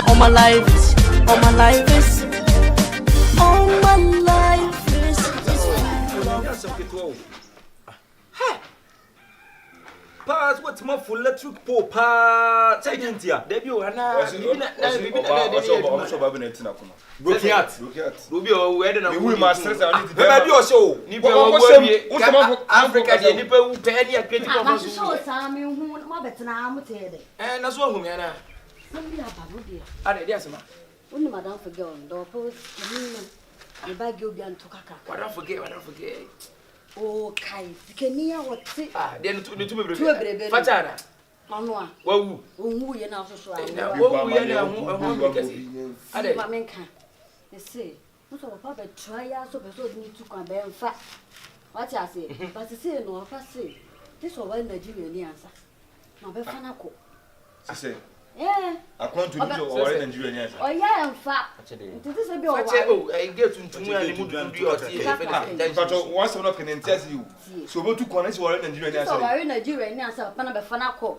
All my life is, all my life is, all my life is. Pass what's more full electric pop, pa, Tagentia, debut, and I'm so babineting. Rubio, wedding a woman masters. Maybe also, Africa, the nipple who penny a critical. And that's what we are. I guess, only Madame forget on door post. You buy Gilbian to Kaka. What I forget. Oh, Kai, you can hear what say. Then to be Fatana. Mamma, well, who you now so I can. You say, most of Papa try us so need to come back. Fat. What I say, but you say no, I say. This was when Nigerian answer. No, be fanako. I say. Yeah. I want to do all Nigerian. Oh, yeah, in fact. This is a bit of I get to me and but once I'm not going to tell you. So go to connect to all Nigerian. So I Nigerian answer, Panama Fanako.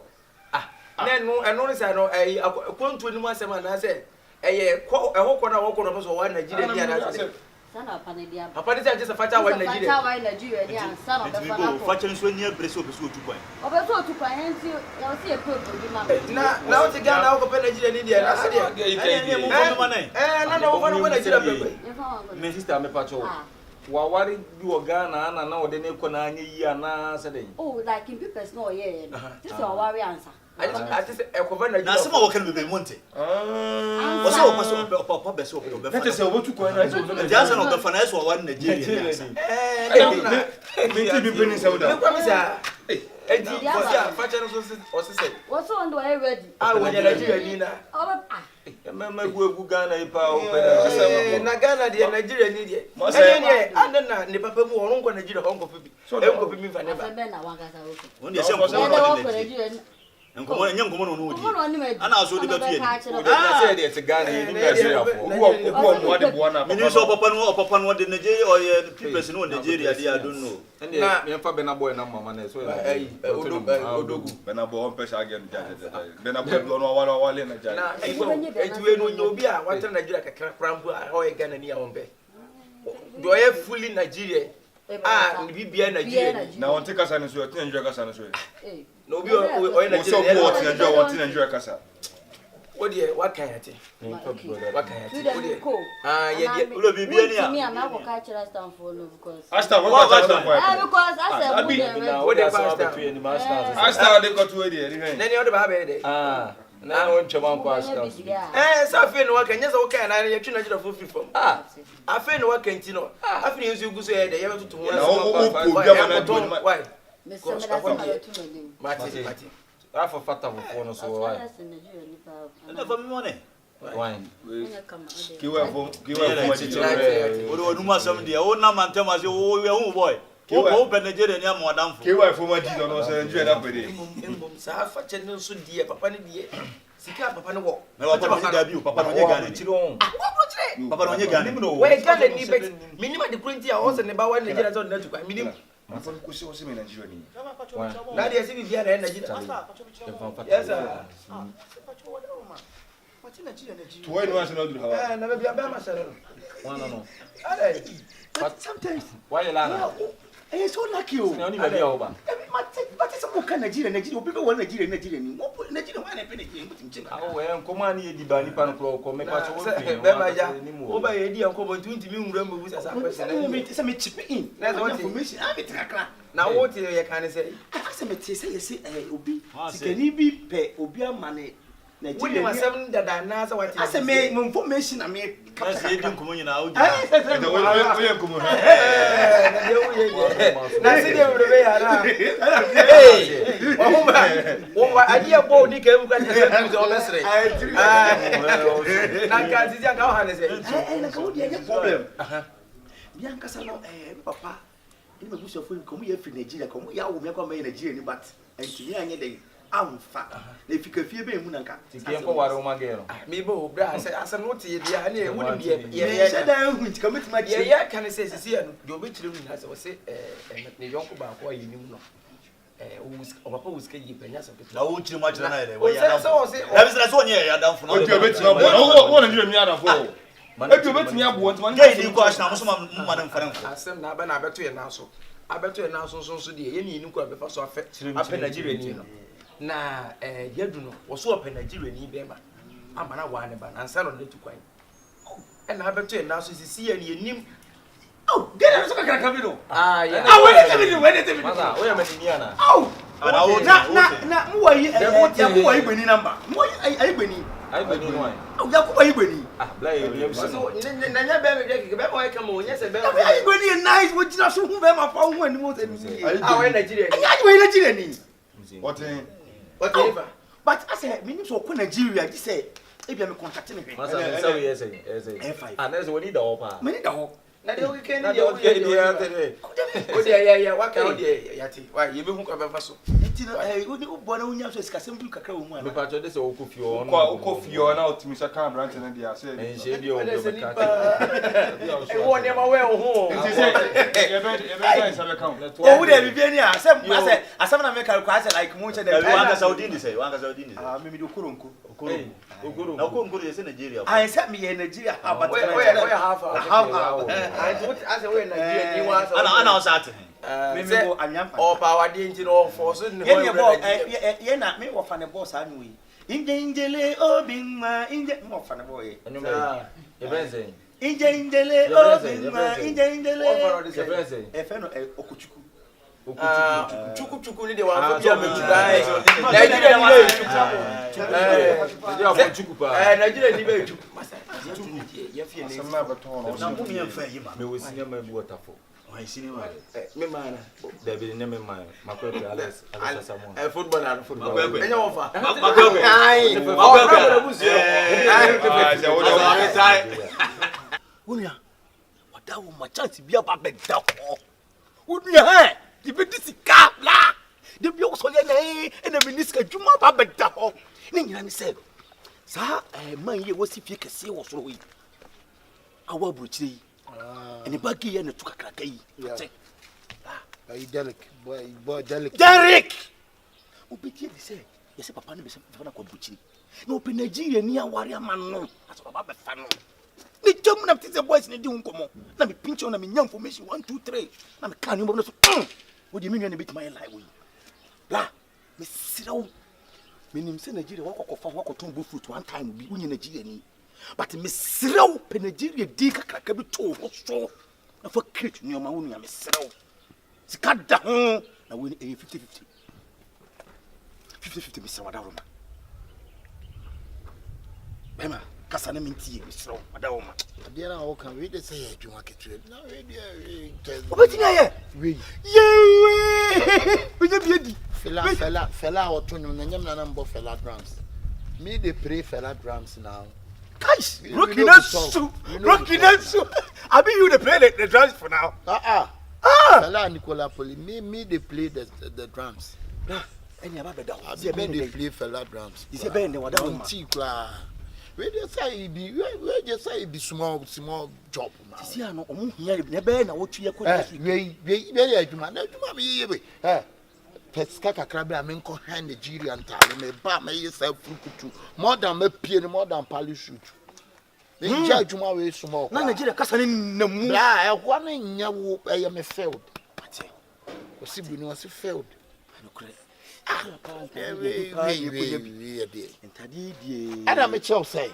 Then no, and notice I know a quant to anyone, I said, a whole corner of one Nigerian. Papa is just a fat hour in Nigeria, son of the Fatan near Bresson to point. Over to Pine, I'll see a good now it's again out of Nigeria. And I know when I did a baby. Minister Mepacho. What you are Ghana and now the Nekonani Yana Saturday. Oh, like in people's no, yeah. This is our answer. I just a covenant. Now, some of can be Monte. What's all Papa Besso? That is a what to call it. Just of the finance or one Nigerian. What's on the way ready? I want Nigeria. Remember who Ghana power. Nagana, the Nigerian idiot. And then, the Papa won't go to Nigeria. So they will be me for never. When you say, and come on, young woman, and also the baby. I said it's a Ghana. Minister of Papa, what the Nigeria or people in Nigeria, I don't know. And never been a boy number one as well. Benabo, Pesha again, Benabo, one in a giant. You'll be a one Nigeria, a cramp, or a Ghana near on bed. Do I have fully Nigeria? Ah, we be Nigeria. Now, take us and enjoy us. No, we are enjoy Casa. What dear, what can I take? What can I take? Ah, yeah, will be me. I'm not catch us down for because I start because I said, what the master? I started got to it. Then you ought to have it. Ah. Now, I'm pass. Something what can just okay, and I actually not full from. Ah, I feel what can you know. I feel you go say they have to why? Martin, I for fat of one so why? For me money. Wine. Give up some dear old number and tell us your boy. Open Nigeria more than for my deal on us and join up with him. Papa dear. Sika papa no wo. Papa debut papa no nyega ni chiro. Papa no nyega ni no. We Ghana ni bet minimum the print here also ne ba one Nigeria so na to kwa minimum. Papa ko se o se me Nigeria ni. Na dey se bi bia na Nigeria. Yes sir. What in Nigeria na Nigeria? To why no answer no do how? Na be bia ba ma sere no. One no. But sometimes why you lana? Eh so lucky o. Na oni be bia o ba. But it's a book Nigeria people want Nigeria Nigeria one penny mutim ah we nkomo ani edi ba nipa no ko me pa so wo fi be ma ja wo ba ye di nkomo ntumi nwura mu busa sa person na me say me chip in na what information ah me trakra na what you can say I say me say say obi sikani bi pe obi amane Nigeria we dem asem dada na say what I say me information na me ka say edi nkomo nyina o ja we nkomo na say dem be ya na Woma adia bo ni ka mu ka se se o mesre na ka ti jan ka o hane se na ka wo dia problem bianca sa no papa ni me buso fo ko mu ye fi Nigeria ko mu ya wo me ko me Nigeria ni but entimi anye den amfa na fika fie be mu na nka ti ke ko ware o magero me bo bra asa no ti dia na e woni bia ye se dan hu ti ka metima ye kan se se no do be kire mu na se wo se ne yonko ba ko ayi ni mu no papa was key penya so na wo chiri ma chira na ere wo ya so say na bi so onye ya dan funu o ti obetimi abo won Nigeria mi ada fo e ti obetimi abo nti man gay ni ko ashna mo so ma na mfare mfo asem na ba na abeto ye na so so de ye ni ni ko abefa so ape Nigeria ni no na yadu no wo so ape Nigeria ni be ma amana wa ne ba na ansa no netu kwan e na abeto ye na so sisi ye ni enim get us ka ka bi no yeah when it masa o ya mani ana na mwa yi ya kuwa yi gbeni number mwa yi gbeni why ya kuwa yi gbeni bla ye so na nya be me be mo ka mo nya se be yi gbeni nice wo jina so hu be ma fa hu ani mo se ni we Nigeria ni we Nigeria ni what ever but I say me ni so ko Nigeria ji say e bia me contact me masa me say we say na so we need the hope me need the hope na de weekend dia o dia waka o dia yati wa ye be hu ka be faso enti no oni bo na unya so sikasem du kakra wo mu ana me pa cho de se o Confion o Confion na otimi sa kan branch na dia say enje bi o be ka e wo ne ma we ho enti say e be say be kan o wu de bibia ni asem na me ka ko ase like mo che de wanga Saudi ni say me me do koronko na okonko de say Nigeria I said me in Nigeria but we half I put as a way Nigeria ni wa ana o sat me go anyam o power dey engine o force ni ye na me wo fa ne boss anu yi injele obinma inje mo fa ne boy e be say injele obinma injele e fe no okuchuku chuku ni de wa bia me tudai Nigeria ni be chuku Nigeria ni be chuku masa ye fie ni sama baton na mo mi enfa yi ma me wo senior ma bu watafo why senior me man da bi ne me man makwepe Alex Samuel football and football enya wo fa makwepe ai wonia wada wo ma chance bia ba be da ho wonia di be disika la de bia wo so ye na minister djuma ba be da ho ni nyina ni se sa man ye wo si fie kese wo so yi awa bruchire yi ene ba gi ye na tuka kraka yi te Derek obeti di se ye se papa ne be se fa na kwa bruchire na open Nigeria ni aware amano aso baba be fa no ni jam na tise boys ni di nkomo na me pinch on na me nya information 1 2 3 na me kan mo no so wo di me nua na beti my life we la me siraw me nim se Nigeria wakokofa wakoton bo fruit one time bi unye Nigeria ni but me siraw pe Nigeria di kakraka bi to so na fa create ni o ma wo nua me siraw sika da ho na we 50-50 me siraw da ro ma bema kasa na minti me siraw da ro ma dia na o kan we dey say adwuma ketre na we dey obetini aye we we dey di fela otonum na nyam na mbo fela drums me dey play fela drums now guys Rockiness abi you dey play the drums for now fela Nicola Poli me dey play the drums any aba be da abi me dey play fela drums is e be ne wada ma ti kra we just say be small job now see ano omu hia ne be na wotu ye ko we adwuma na adwuma me yebe peska kakra be amenko hand Nigeria ntale me ba me yesa fukutu more than me pie more than parachute me ja adwuma we small na Nigeria kasa ne namu bra ehwa na nya wo eye me failed ate osibu ni wasi failed anokre entadi die ada me chel say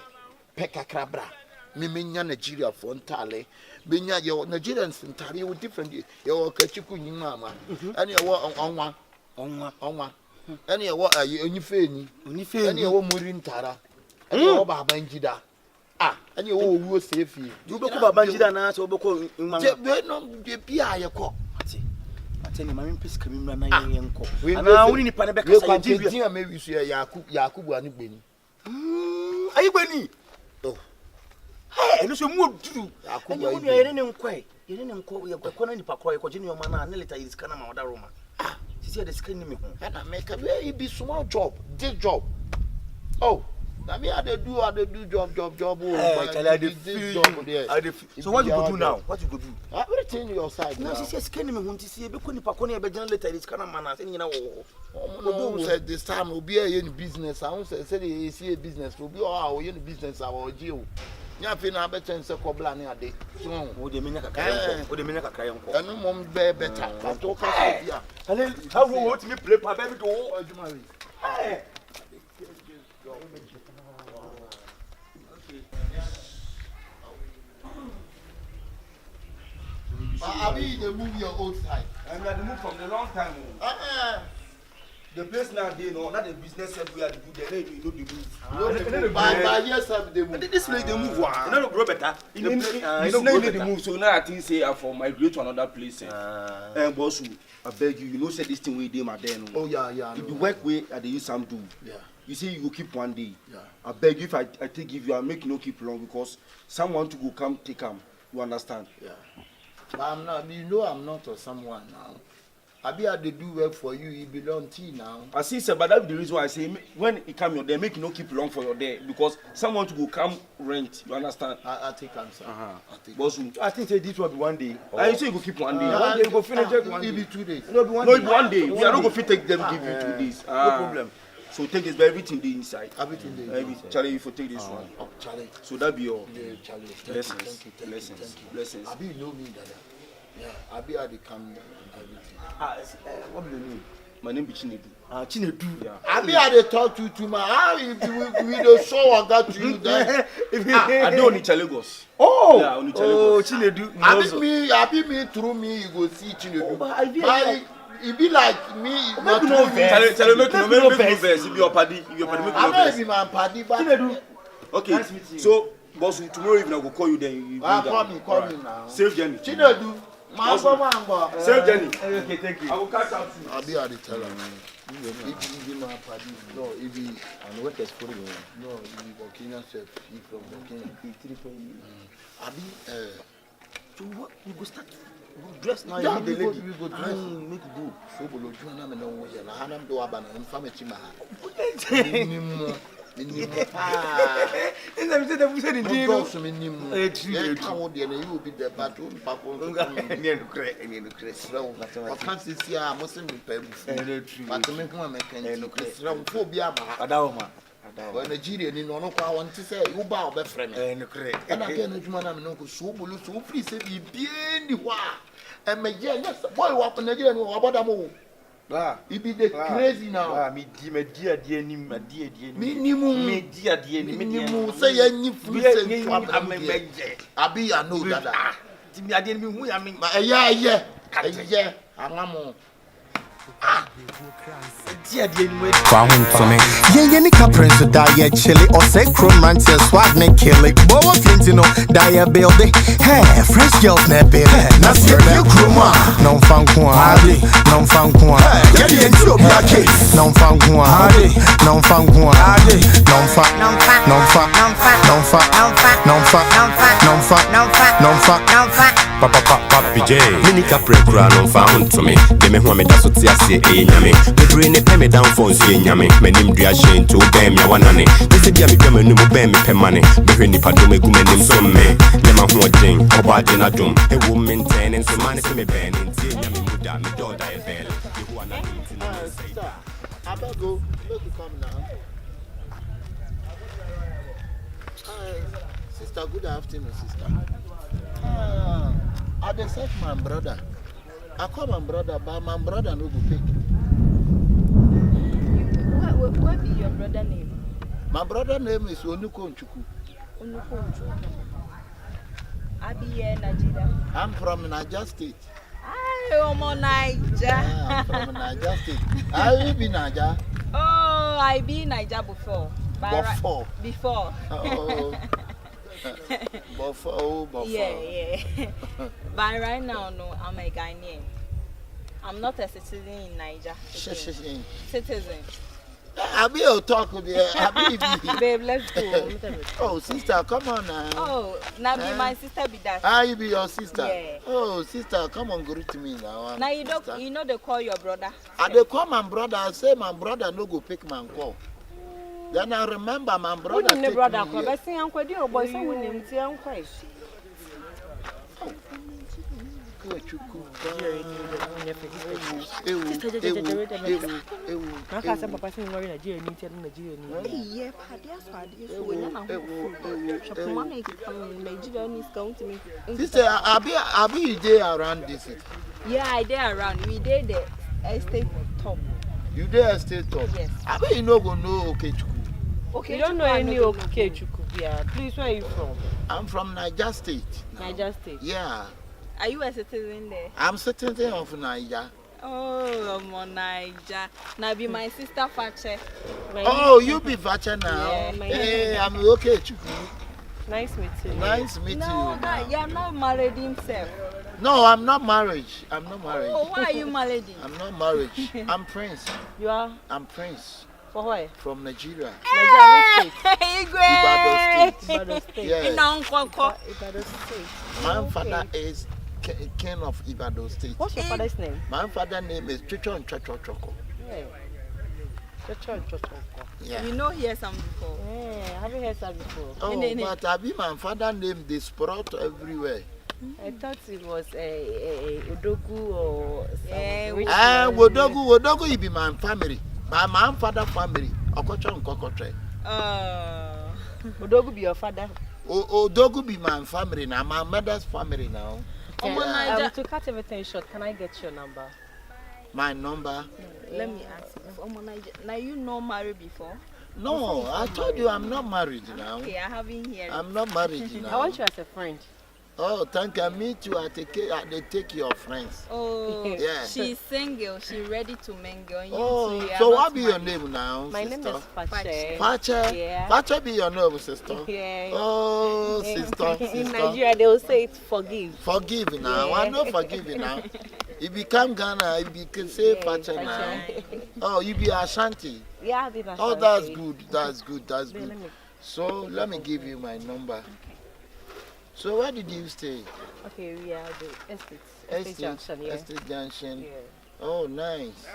peka krabra me menya Nigeria for ntale benya ye Nigerians ntare wo different ye Kyekyeku nyima ama ane ye wo onwa ane ye wo onyife ane ye wo muri ntara ane ye wo baba njida ane ye wo owuo sefi du be ko baba njida na so be ko nma je no de bia ye ko ateni mami mpesi kamimra na yen enko ana woni nipa ne be kasa ye Nigeria dia me wisu ya Yakubu ani gbeni ayi gbeni no so mu oduru Yakubu woni yere ne nko ye ko na nipa kro ye ko jini o ma na ne leta yiriska na ma oda roma sisi de sika ni me ho na make a very small job this job oh I mean, I do job. So what you go do now? What you go do? Everything your side. No, she says, "Can you want to see a bit when you be later? It's kind of man. You know, said this time will be a business. I won't say you see a business will be our business our deal. You have been a better and so called a day. So, would they mean a cry? And no mom better. How would you play my baby to marry? I mean, they move your old side. And we had to move from the long time. The place now, they know, not the business we are to do, they know the move. By years, they move. This place, they move. You know, grow better. You know, they move. So now I think, say, for migrate to another place. And boss, I beg you, you know, say this thing we did, my then. Oh, yeah. If you work way, they use some do. Yeah. You say you go keep one day. Yeah. I beg you, if I take you, I make you no keep long because someone to go come take them. You understand? Yeah. But I'm not, you know, I'm not or someone now. I be had to do work for you, you belong to now. I see, sir, but that's the reason why I say when it come your day, make you no keep long for your day because someone to go come rent. You understand? I take answer. Boss, I think say this will be one day. I say you go keep one day. One day you go finish it. One day. Maybe 2 days. No, one day. We are not going to take them. Give you 2 days. No problem. So take this, everything the inside. Everything the inside. Charlie, you for take this one. Oh, Charlie. So that be your Charlie. Blessings. Abi, you know me, Dada. Yeah, Abi had to come everything. What do you mean? My name is Chinedu. Chinedu. Yeah. Abi had to talk to you too, man. How if we don't show I got to you then? I do only Lagos. Oh! Yeah, only Lagos. Chinedu. Abi me through me, you go see Chinedu. But it be like me. Make no verse. Make no verse. If your party, make no verse. I'm not even my party, but Chinedu. Okay, so boss, tomorrow evening I will call you. Then call me now. Safe journey. Chinedu. Safe journey. Okay, thank you. I will catch up soon. I'll be at the teller. If you my party, no, if you and what is for you? no, if you Burkina chef, he from Burkina. Abi, so what? We go start. Dress now. yeah, You we the lady. go dress. Make it go. So below Joanna, me no way. Na hanam do abana, infame chima. Minimum. And I'm saying that we said in No, so minimum. True. How there you will be the bathroom, papa. So, I can't see here. I mustn't be paid. But to make one mechanic, phobia. When Nigeria, you know, I want to say, you bow by friend. And again, it's man, I'm not so blue, so please say, be the wa. And my yes, boy, what Nigeria, about a move. It be the crazy now. Me dear, minimum, say any food. I be a know that. I didn't mean who I mean. Yeah, I'm Kwahun to me. Yeni kapren so die chili or say romantic swag ne kill it. Bow of no die building. Hey, fresh girls ne baby. Na see you kruma. Non fan kwa hadi. Non fan kwa. Get the intro black case. Non fan kwa hadi. Non fan kwa hadi. Non fan. Papa PJ. Mini kapren kura non fan to me. Give me one me that's what I say. Nyame bebre ne pɛ me down for nsie nyame manim dua hye nto bɛn me wanane bese bia me dwama nu mu bɛn me pɛ mane behwe nipa dom egu manim so me ne ma ho den ɔba de na dom ewo me ntɛn ne so mane se me bɛn ne ntie nyame mu da me dɔ da e bɛl yehu ana dum ti no say I better go. Look, you come now. Sister, good afternoon, sister. I just said my brother. I call my brother, but my brother no go pick. What be your brother name? My brother name is Onuko Nchuku. Onuko Nchuku. I be here, Nigeria. I'm from Niger State. I'm on Niger. Yeah, I'm from Niger State. I will be Niger. Oh, I be Niger before. Before. Oh. Before. Yeah. But right now, no, I'm a Ghanaian. I'm not a citizen in Niger. Citizen. I'll be able to talk with you. Babe, let's go. Oh, sister, come on now. Oh, now be my sister be that. I be your sister. Yeah. Oh, sister, come on, greet me now. Now you know they call your brother. I they call my brother. I say my brother no go pick my call. Then I remember my brother. Who brother? But see, Uncle Dio, boy, so we name see Uncle. Sister, Abi, you there around this? Yeah, I there around. We did the estate top. You there estate top? Yes. Abi, you no go know Kyekyeku. Okay, you don't know any Kyekyeku. Yeah, please, where are you from? I'm from Niger State. Niger State. Yeah. Are you a citizen there? I'm citizen of Niger. Oh, Niger. Now be my sister Fache. Oh, you be Fache now? Yeah, hey, I'm okay, Kyekyeku. Nice meeting you. Nice meeting you. No, you're not married himself. No, I'm not married. I'm not married. Oh, why are you married? I'm not married. I'm Prince. You are? I'm Prince. For where? From Nigeria. Nigeria State. Ibadan State. Ibadan State. Yeah. Ibadan State. My father is king of Ibadan State. What's your father's name? My father's name is Chicho Choko. Yeah. Chicho Choko. Yeah. You know hear some before. Yeah, have you heard that before? Oh, but I be my father's name, they sprout everywhere. I thought it was a Odogu or Wodogu, it be my family. My father family. Okotre. Odogu be your father? Odogu be my family now, my mother's family now. Yeah. To cut everything short, can I get your number? My number? Let me ask you. Now you not married before? No, I told you I'm not married now. Okay, I haven't heard. I'm not married now. I want you as a friend. Oh, thank you. Me too. They take your friends. Oh, yeah. She's single. She's ready to mingle. Oh, so what be your name now? My name is Fache. Fache? Yeah. Fache be your name, sister? Yeah. Oh, sister. In Nigeria, they will say it's forgive. Forgive now. Yeah. I know forgive now. You become Ghana, you can say Fache now. Oh, you be Ashanti. Yeah, I did Ashanti. Oh, that's good. That's good. That's good. So let me give you my number. So where did you stay? Okay, we are the Estate Junction, yeah. Estate Junction. Yeah. Oh, nice.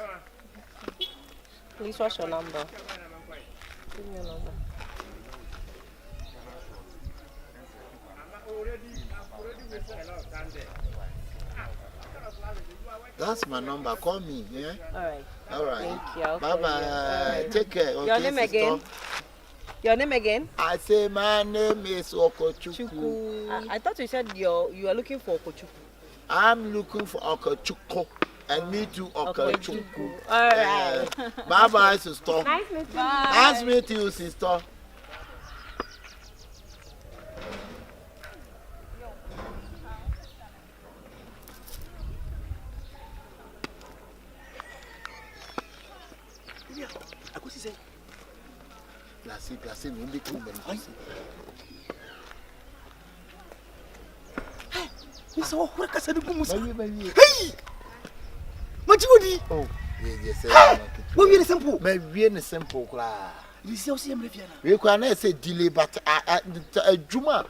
Please, what's your number? Give me your number. That's my number. Call me, yeah? Alright. Alright. Thank you. Bye-bye. Take care. Okay, your name sister? Again? Your name again? I say my name is Okochuku. I thought you said you are looking for Okochuku. I'm looking for Okochuku. And me too, Okochuku. Alright. Bye-bye, sister. Nice meeting you. Nice meeting you, sister. Placé, nous mettons même ici. Mais ça va, on va casser le boum. Hey! Machibodi! Oh, yes, oui, oui, simple. Mais rien n'est simple, là. Ici aussi, j'aime les fiers. We can say delay, but Juma,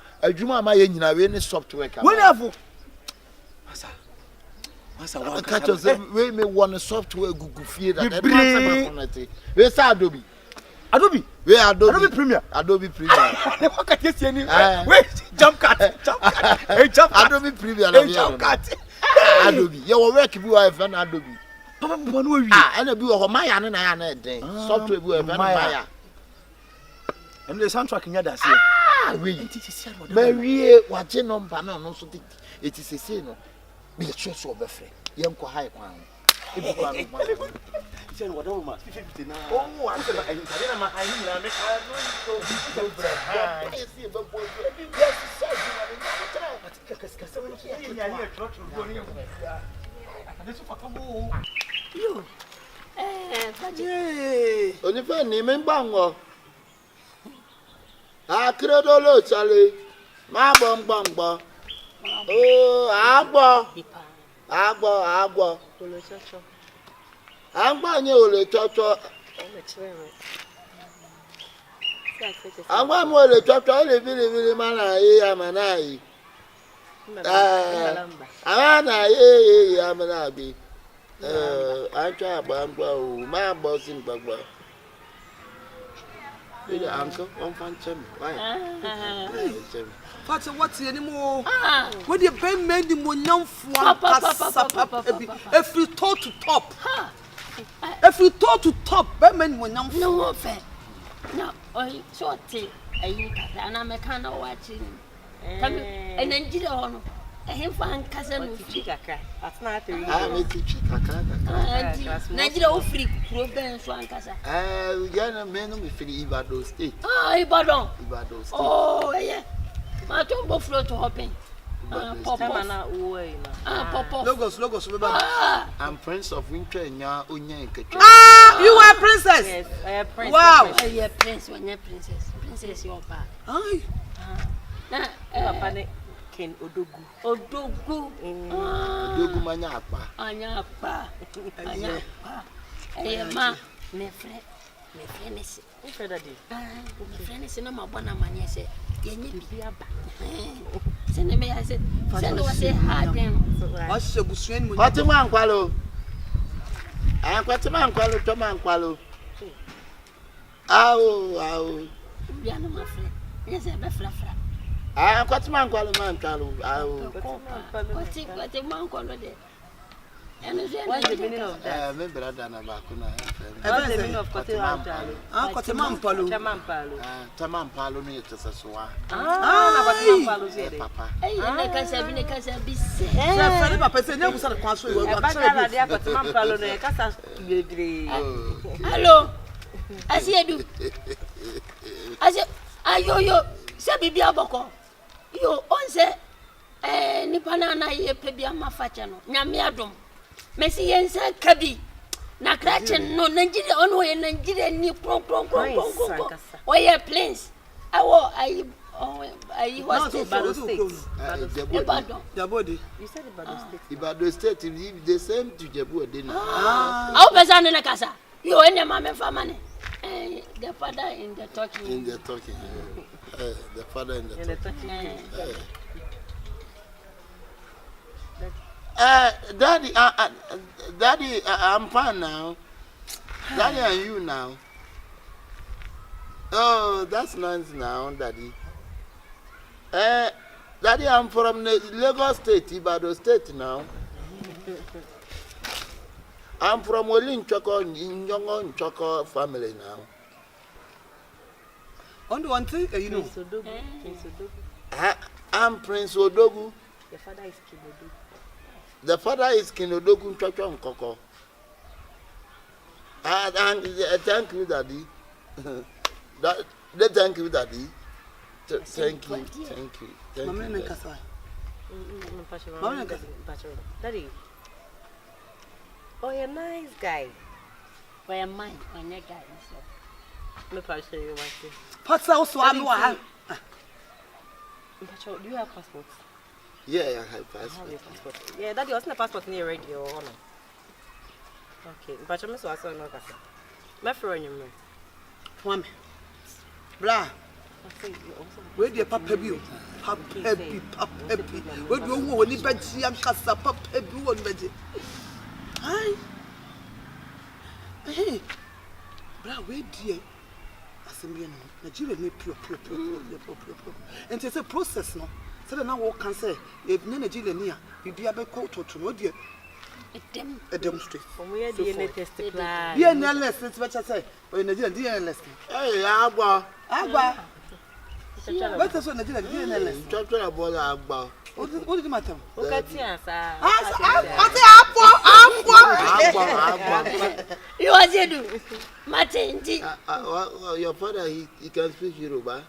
my engine, software. When have you? Catch us, we may want a software Google feed that. Where's Adobe? Adobe? We are Adobe Premiere. Adobe Premiere. What can you see? Wait, jump cut. Hey, jump cut. Adobe Premiere. Jump cut. Adobe. You work if you have an Adobe. And a view of Maya and I day. Software will have Maya. And the soundtrack in Yadas. Ah, we. Mary, watching on Banana, also it is a sin. Be a choice of a friend. Young high one. Oh, I said, I Agbanye ole chocho. Agba mo ole chocho le bili mana ye amana yi. Amana ye amana bi. Ancha agba o ma bo sin gbagba. Uncle, on Fanchem. Why? Father, what's the anymore? What the Ben made him one young if you talk to top. If you talk to top, Ben made one young no fair. No, I short tea. And I'm a kind of watching. And then did on. I have one cousin who Chicaca. That's not the Nigeria free program Swan Casa. Young men will free Ibado State. Ibado. Oh, yeah. My tombo float to hopping. Logos. I'm Prince of Winter and Ya Unya. Ah, you are princess. Yes, I am princess. Wow. I am prince when you're princess. Princess, your pa. Aye. Papa Ken Odogu. Odogu Manyapa. Anyapa. Hey, ma, my friend is. My friend is no more money. I said, you need to be a back. Send me, I said, send us a hard damn. What's your bushman? What a man, Qualo. I am quite a man, Qualo, Toman Qualo. Oh, you are not my friend. Yes, I'm a flat. I am quite a man, Qualo, man, Qualo. What's a man called it? What's the meaning of that? Remember that Bakuna. What's the meaning of Cotimam Palo? Tamam Palo, it's a swa. Papa. I can't be said. Hello. I see you do. I said, Ayo, Sabi Biaboko. You on say, Nipanana ye Pebia Fachano, Namiadum. Messi Yensa Kabi. Na Krachen no Nigeria on way Nigeria ni pro. Oh yeah, planes. I was to Bado State. Jabodi. You said Ibado State. Ibado State, the same to Jabu dinner. How person in a casa? You and your mamma for money. The father in the talking. The father in the talking. Daddy, I'm fine now. Daddy and you now. Oh, that's nice now, Daddy. Daddy, I'm from Lagos State, Ibado State now. I'm from Olin Choko family now. On the one thing, you know. I'm Prince Odogu. Your father is King Odogu. The father is Kinodogu Chocho Nkoko. And thank you, Daddy. Thank you, Daddy. Thank you. Daddy. Oh, you're a nice guy. Why am I on your guy? Look, I'll show you one thing. What's also I'm do you have passport? Yeah, I have passport. Yeah, Daddy, wasn't a passport near radio or no? Okay, but I'm so no. My friend, you know. One. Blah. Where the papa be? Papa. Where do you want to be? I'm Casa Papa. One bed. Hi. Hey. Blah, where dear? Nigeria need pure. And it's a process, no? So now what can say? If Nigeria near, you be able to know dear. A demonstrate. From where do you test the plan? Be an less, it's what I say. When Nigeria less. Hey, Agua. What is on Nigeria less? Talking about Agua. What did you matter? Look at you, sir. You was you do, Martin. Your father, he can speak Yoruba.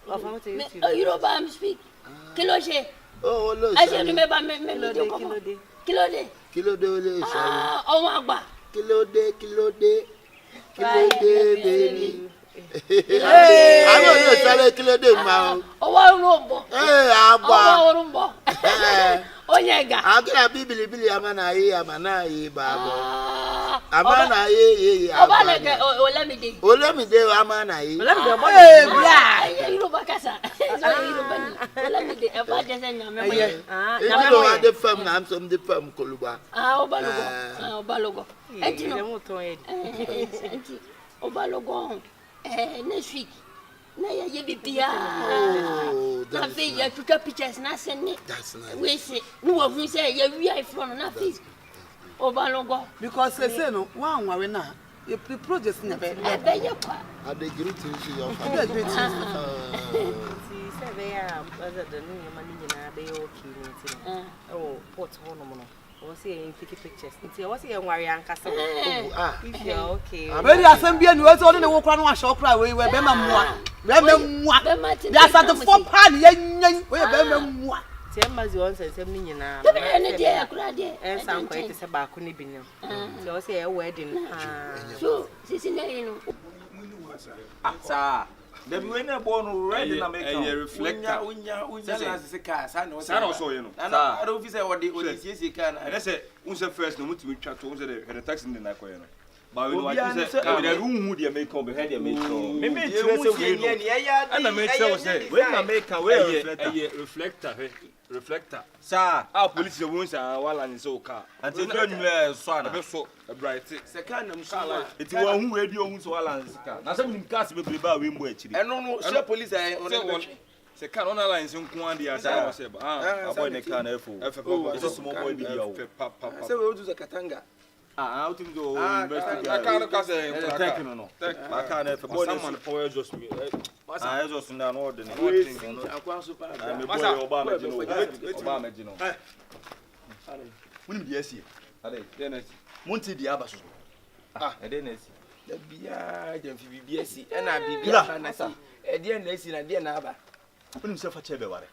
Yoruba, I'm speak. Kiloshe. Oh, no. I should remember me. Kilode. Oh, Magba. Kilode, baby. I don't know, Kilode, man. Oh, Rumbo. Hey, Rumbo. Oh, yeah, I'm gonna be Billy Amana, Baba. Amana, let me do Amana. Hey, you know, Bacasa. Let me do a budget and the firm, I'm from the firm, Koluba. Balogo. Obalogo. next week. Na ye bibia. Na fe ye tuka pictures na send it. That's nice. We say no who say ye wi from na face. Obalongo because say no one worry na. The project never. Are they great to your family? They great. See, say they are other than you money na be okay. Oh, put one no. Was see fiki pictures. Nti was see worry ankasa. If you okay. Very assembly and we only the work on show cry we be mamwa. Be mamwa. That's at the 4 pan yen we be mamwa. Tiamazi onse nsem ni nyina. Ene dia akura dia. Ensan ko ite se ba ko ni binim. Ti o se e wedding. So, sisi na yin. Sa. The we na born ready na make. E reflector. Unya se ka sa na o so ye no. Na I don't feel say what the siesie ka na. And say unse first no mutimi twa to unse the taxi ni na ko ye no. But we want say the room who dey make come behind the make. Me tire say we no. And na me tire say we na make we reflector. Sir, our police won't say wala ni so car. Until no so na be so bright. Second am so. It was who radio who so wala ni car. Na say we cars be ba we mbo akiri. No, share police on se car on lines nko ande asa say aboy ne car na efo. It's a small boy be here. Say we do the Katanga. How to go investigate. I can't cause take no. I can't if someone power just me. I just na no ordinary. Akwa super. I'm a boy Obama Gino. Obama Gino. When be esi. Ade, denesi. Monti di abaso. Denesi. Da bia jamfi bibiesi. E na bibia na si. E de na esi na de na aba. When se fache be ware.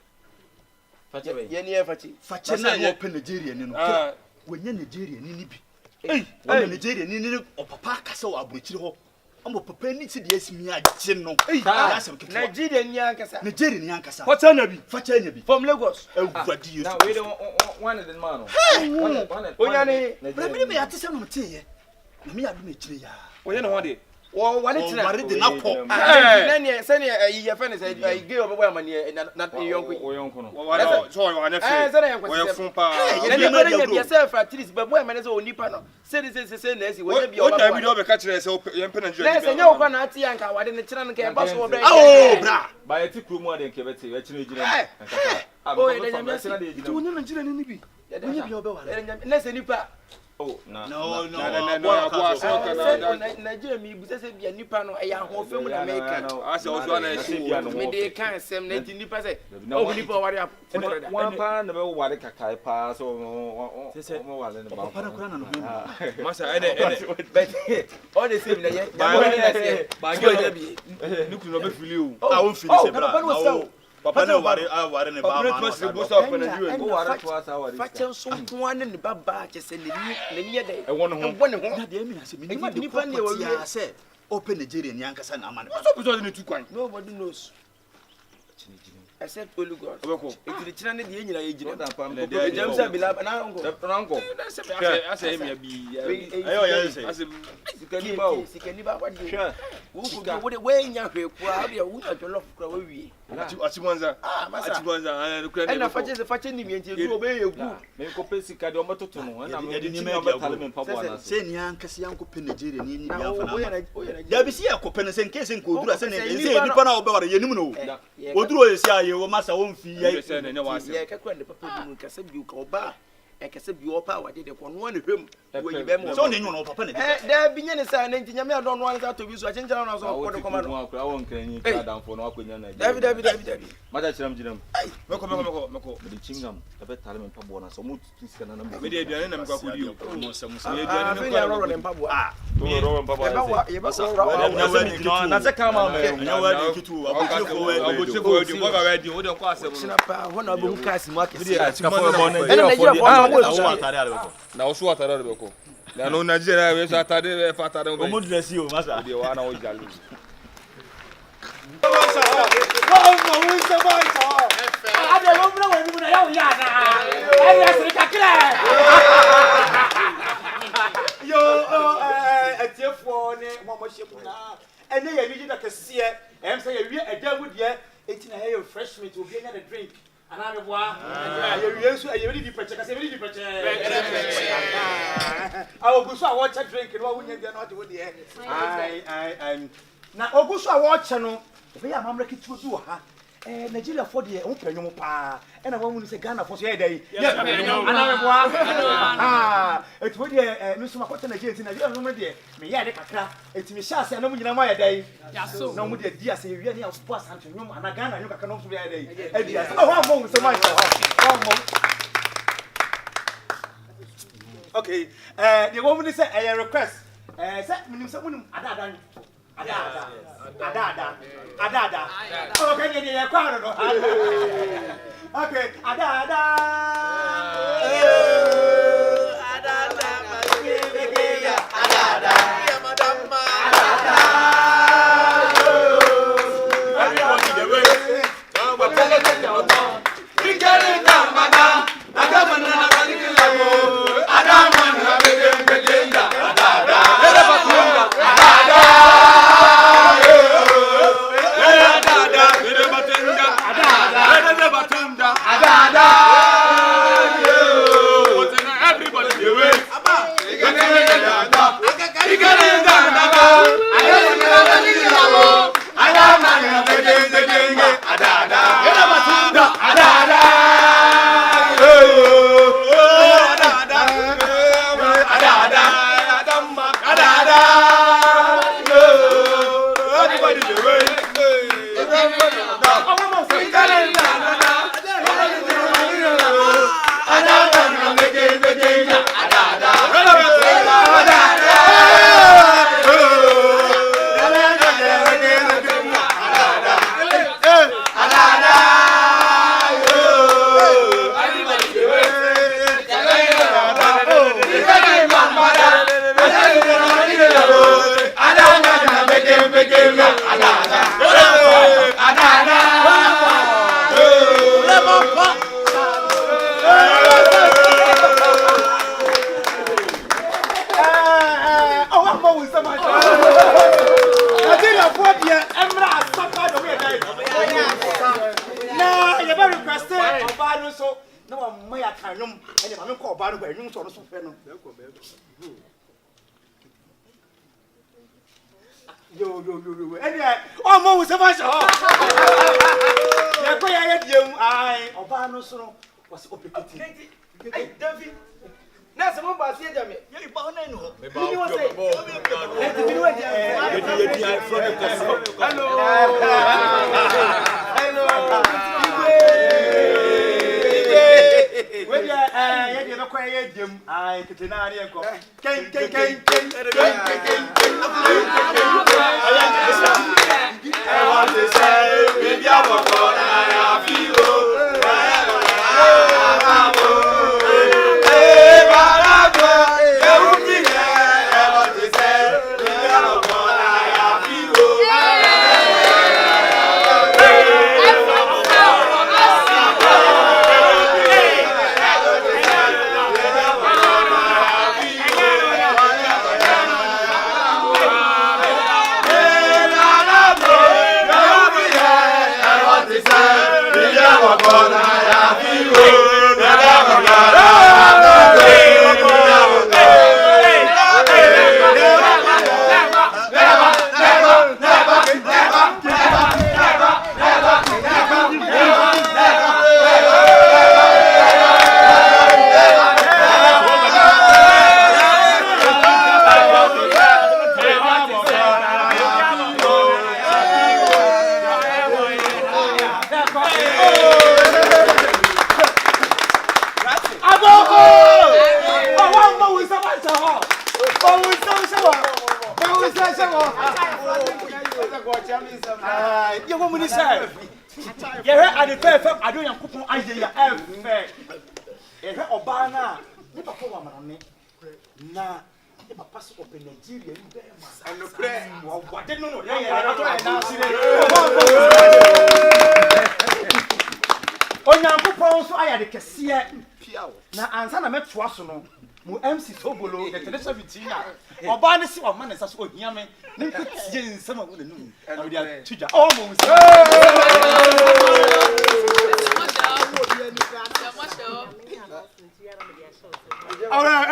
Fache be. Ye ne fache. Fache na wo pe Nigeria ni no. Wenye Nigeria ni bi. Hey, Nigeria ni papa kasa wa abuchiri ho. Ambo papa ni se de asimi agye no. Nigeria ni ankasa. Nigeria ni ankasa. Facha nya bi. From Lagos. Ewadi you. Now we don't one of the man. Onya ni. Brabiri me yate se no mte ye. Na me adu me chire ya. Onya no hode. Wo wale tina. Wale de na ko. Nani se ne ye fa ne se gay obo amani na yonko no. Wale so wa na fe. Wo yefun pa. Ye ne bare nya bi se fra tris be boy mane se onipa no. Se na esi wo bi oba. Onya bi do be ka kire se ye mpe Nigeria. Na se nya wo kwa na ati anka wade ne kira no ka e ba so wo bre. Oh bra. Ba ye ti kru mu ade nke beti ye kire ejina. Oh ye nya me se na de ejina. Tu wonya Nigeria ni bi. Wonya bi obe wale. Na se nipa. Oh, no. Nigeria mi bu se bia nipa no e ya ho fam na America. Ase oso na esi me dey kan sem na ti nipa se. O nipa ware up. One pa na be ware kakai pa so mo wale na ba. Pa na kura na no. Masa ene but all the same na ye. Ba ge bi. Nikuru no be fili o. Ah won fili se bra. Papa na ware ne ba ma. Papa go stop na Nigeria. O ware to asa ware. Fa chen so nko an ne ba ba che se ne ni ye dey. E won ho. Na dey mi na se mi nipa ne wa wi se open Nigeria ni ankasa na amane. So be so ne tu kwan. Nobody knows. Except Holy God. It is china ne dey nyina ye gina. E jam se bila na nko. Ase mi abi. Ayo ya se. Ase sikani ba wadi. Wo de we nya hwe kwa de wo nya jollof kwa we wie. Atimonza. Masa. Atimonza. Kura na fache ni mienti du obe yegu. Me ko pesi ka de o matoto no. Na me ni me betale me pa bo na. Se ni ankasa yanko pe Nigeria ni bia fa na. Ya bi si yakope ne se nke se nko dura se ne se nipa na obe ware yenim no. Oduro ye si aye wo masa wo mfi ye. Se ne wase. Ye ka kwa ne papa du nka se bi ka oba. E ka se bi opa wade de ko no ne hwem. Wo yi be mo. So ne nyu no papa ne. Da bi nye ne sa ne ntinya me adon no an sa to bi so a chencha no so ko de koma no. Akura won kan yi ka dan fo no akonya na. David. Mata chiram jinam. Meko. Me chingam. Da be tale me pa bo na so mu tuska na na. Me de aduane na me kwa kodi o. Mo se. Me aduane me kwa ro ne pa bo. Ro pa bo. Ye ba so ro. Na se kama me. Nya wa de kitu abochiko we mo ga ready o de kwa asem. China pa ho na bo nka asimu akese. Ka fo mo na. Na wo so atare re beko. Na no Nigeria we so atare e fa atare ngo. O mo dress you masa. De wa na wo jali. na oguso a watch no be ya mamra kitu bi wo ha Nigeria for the o penyo pa e na wamu ni se Ghana for so ye dai ana me boa et wo de mi so makota Nigeria ti Nigeria no me de me ye de kakra et mi sha se na mu nyina ma ye dai na mu de dia se wi ni afo asante nwom ana Ghana nyu kakra no so ye dai e dia so wa mo so ma wa mo okay the woman ni say a request say minim say munim ada okay yeah kwa no okay ada na ansa na metwa so no mu MC Sobolo the traditional vitina oba ne si o ma ne sa so ohia me ne ntie nsam a wo na num na we dia tuja o mo nsi all right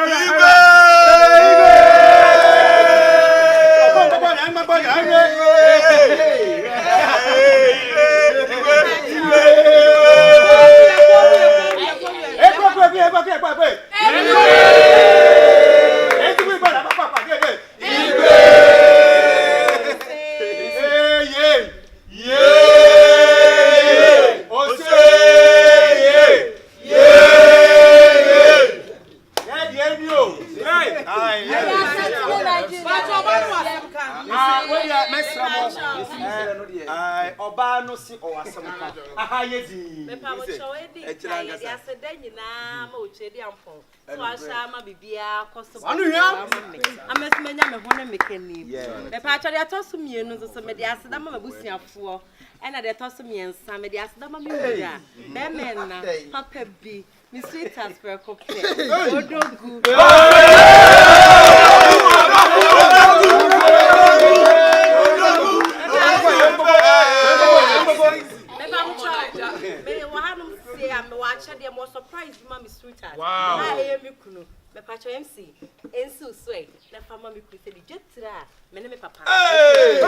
Oba no si o asemka. Aha yedi. Me pa mo chowedi. Ya se den nyina ma o chedi ampon. So asha ma bibia koso. Anu hia. Amesmenya me ho na mekani. Me pa chori atoso mienu so me dia aseda ma mabusiafo. Ena de atoso miensa me dia aseda ma me wura. Be men na papa bi. Mi sweet as per cocktail. Odogu. I'm more surprised, mommy sweetheart. Wow. I am you kunu. Me pacho MC. Ensu sway. Na fama mi kuise di jetra. Me ne me papa. Hey!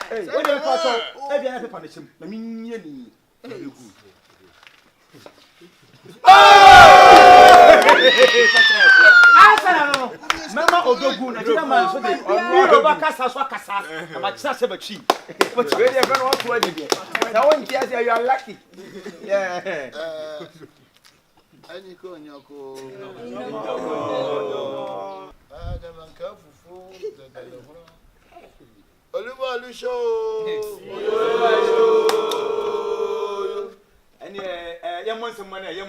Hey! What do you pacho? E bia na papa na chim. Na mi nye ni. Mama odogu na jina man so de o ba kasa so kasa ma chisa se ba chi we dey friend want to dey na won kia say you are lucky ani ko nyako ada man ka fufu de telefon Oliver Lusho ani ye monse money yo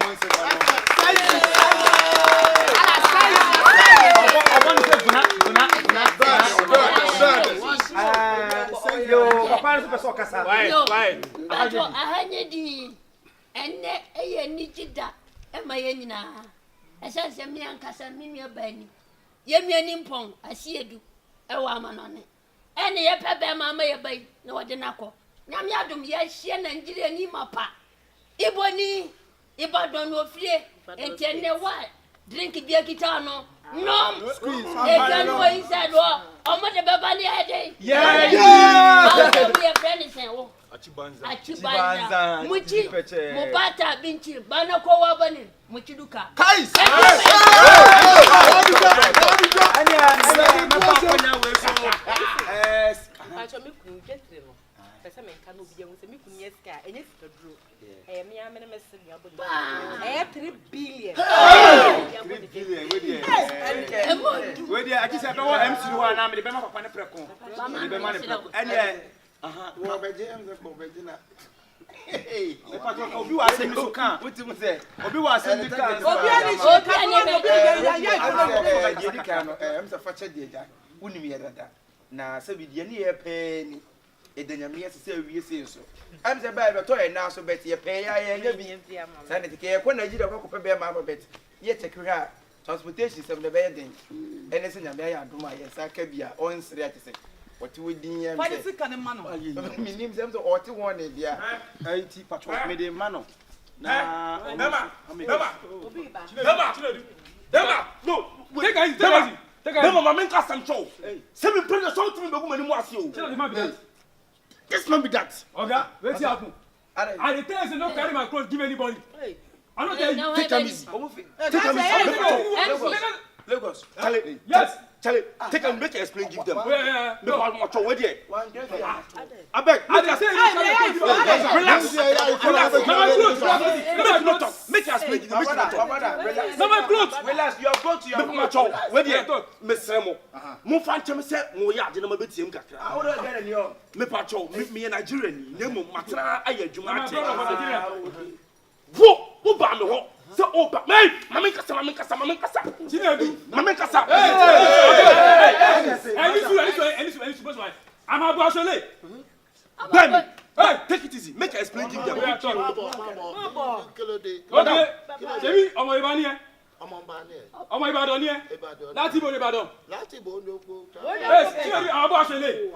papa no so kasa why ahanye di enne eye ni jida e ma ye nyina esanse mi ankasa mi nua bani ye miani mpon asiedu e wa amanone ene ye pebe mama ye bai na wode nakọ nyame adom ye hie Nigeria ni mapa iboni ibadon no fie entene wa drink bia kita no nom squeeze e can go inside wo omo de beba ni ede we are friends wo achibanza muchi mubata binchi bana ko wa bane muchi duka kai acho mi ku jetre no pesa me kan obi ehun se mi ku nyeska enye sika duro me amene mesi ni abodi 3 billion 3 billion we dey achi se be wo MC ho na me de be ma papa ne preko de be ma ne preko ene wo beje emze ko beje na me pa to obi wa se mi so kan wetin say obi wa se mi kan obi ani so kan obi di kan no emze fa che di ja unim ye dada na se bi die ne ye pe ni edanyame se awie se so am se ba be to e na so bet ye pe ya ye nya bi sa ne tike ye ko Nigeria ko pe be ma bet ye check ha transportation se be den ene se nya be ya adoma ye sa ka bia on sere ati se what we din ye why is it can man mi nim se so oti won e dia IT patrol me de mano na Dema no take it Dema mama nka sancho se me pray so to me be gumani mu ase o this man be that oga wait here happen I dey tell you no carry my clothes give anybody I no tell you take am easy Lagos Charlie yes Charlie take am make explain give them yeah me pa mo cho we there abeg I dey say relax make explain give them no my clothes relax you are going to your me cho we there me sremo mo fa nchem se mo ya ade na ma betiem kakra how do get any on me pa cho me Nigeria ni na mo matra aye adwuma ate wo ba me ho se o ba me mama nkasa Chinedu mama nkasa any suppose why I'm about to lay Ben hey take it easy make I explain give them okay Sebi omo Ibani e omo Ibadan ni e láti bo Ibadan loko yes Chinedu I'm about to lay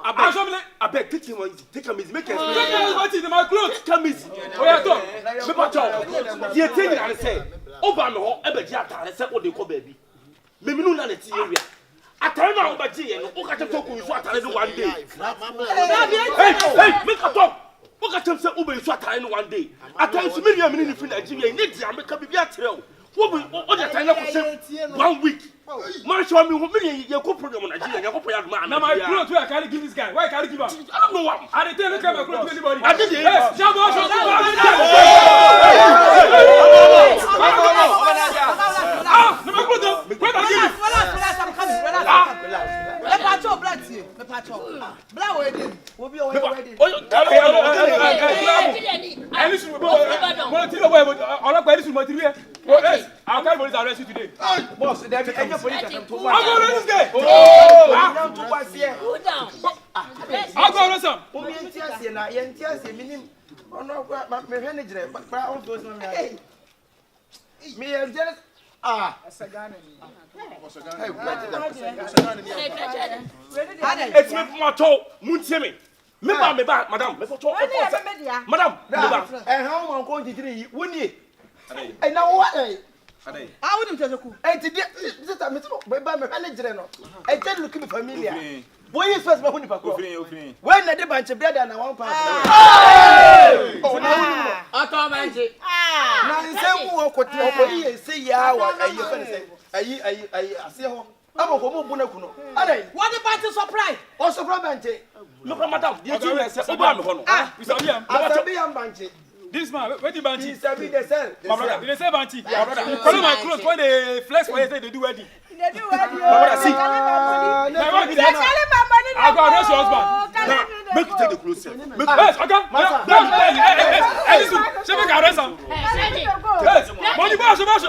abeg take him easy take am easy make I explain take him what is in my clothes take am easy oya talk me pa cho ye thing na say o ba me ho e be ji atare se o de ko ba bi me minu na ti area atare na o ba ji ye no o ka che to ku so atare no one day hey make a talk o ka che se o be so atare no one day atare so me ria me ni fi Nigeria ni dia me ka bi atare o o de atare na ko se 1 week man show me who me ye ko program Nigeria ya ko po ya do ma na my clothes wey I carry give this guy why I carry give am I don't know what I dey tell you carry my clothes to anybody I did it yes jabo pacho. Bla wedding. Wo bi o wedding. Any should go. Ọlọ́pàá any should mo ti rí ẹ. Our carry police arrest you today. Boss, there be any police that come to I'm going to arrest this guy. Now to pass here. Cool down. I'm going to arrest him. O mi entiase na, ye entiase minim. Ono me hwe ne gire, ba on to so me. Me entiase Asagana ni. It's me for my toe. Muntie me. Me ba, madam. Me for toe. Madam. How man ko jijiri woni? Eh na wo eh. Ah, woni mtezeku. Eh ti sister me to ba me hwe ne gire no. Eh je look me familiar. Boy is first ba huni pa ko. When na de banche brother na one part. Oh na woni. Auto banche. Na nsem wo kote okori say ya wa ayi fe say. Ayi ase ho. Abo ko mo bu na ku no. Adai. What the party surprise? O surprise banche. Look at madam. You see me say oba me ho no. We sabi am. Asabi am banche. This man, where the banchi? He sabi the sell. My brother, they say banchi. My brother, follow my clothes when they flex for you say they do wedding. They do wedding. My brother, see. I go arrest your husband. Make you take the clothes. Yes, okay. Listen, she make arrest him. Yes, money boss. Boss.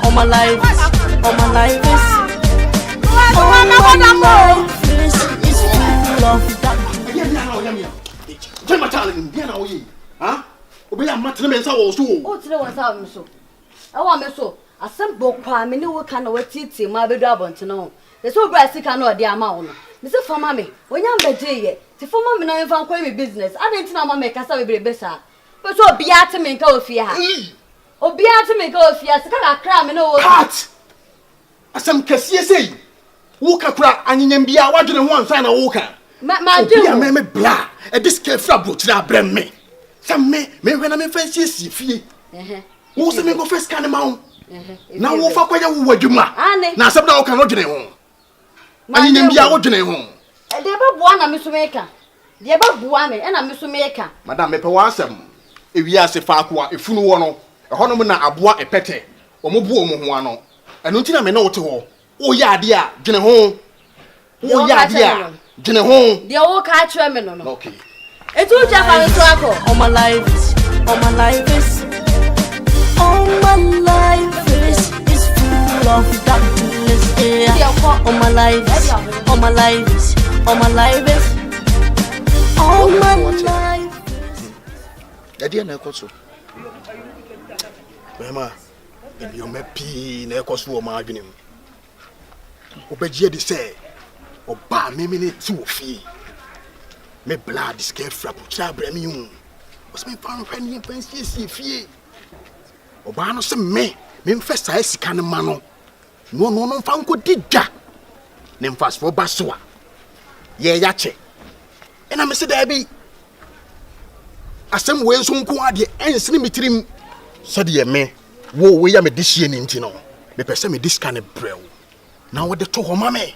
All my life is full of that. Oh, today was our so. I want me so. A simple crime, and you can know teaching my baby to know. The so brassy cannot the amount. Mr. For mammy, when you're the to for mammy, no found query business. I didn't know my make us a bit better. But so be at me go fear. Oh, be at me go fear. I cram and all that. As some Cassia say, Walker crack and you be a wagon and one sign a walker. My dear, me blah, a discount flabut that bring me. Some me when I'm in fancy see. Who's the name of first kind of mount? Now, what for you would you ma? Now, some now cannot get home. I didn't be out to home. The above one, I'm Miss Maker. The above one, and I'm Miss Maker. Madame Mepawasam, if you ask a Fakwa, a Funuano, a Honomana, a bois, a pete, or Mobu Moano, and until I know to her. Oh, yeah, dear, dinner home. Oh, yeah, dear, dinner home. The old car terminal. Okay. It's all just a All my life is full of darkness. All my life is Daddy and Ecoso. Mama, if you may pee in Ecoso, my agony. Obey, say, or bar me minute 2 fee. Me blood is scared from Chabremun. Was me found penny and fancy fee. Obano some me first I see can mano. No, found good digger. Name fast for Basua. Ye yache. And I'm Mr. Debbie. As some way soon go at the ends limiting, said ye me, wo we ya me dihye ni ntino me pese me diska ne brew na wo de to ho mame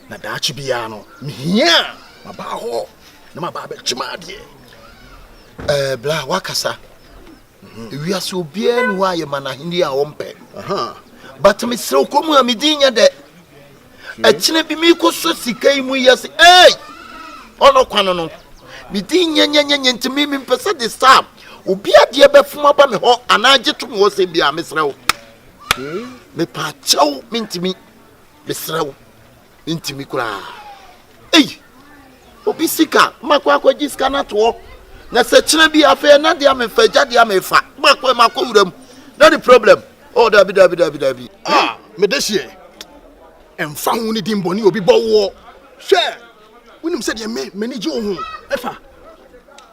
na daachi bia no me hia ma ba ho na ma ba be chima de bla wakasa wi aso bia ni wa ye mana hindi a wompe but me sre komu a me dinya de achine bi mi ko so sikai mu yase ono kwano no me dinya nya ntimi mi pese de stop obi ade be fuma ba me ho anaje to me wo se bia me sre wo me pa chaw mintimi me sre wo intimi kura obi sika makwa kwaji sika na to na se china bi afa na dia me fa ja dia me fa makwa wuram na the problem dabi me dehie emfa hu ni dimboni obi bowo hwe wonim se de me manage ohu efa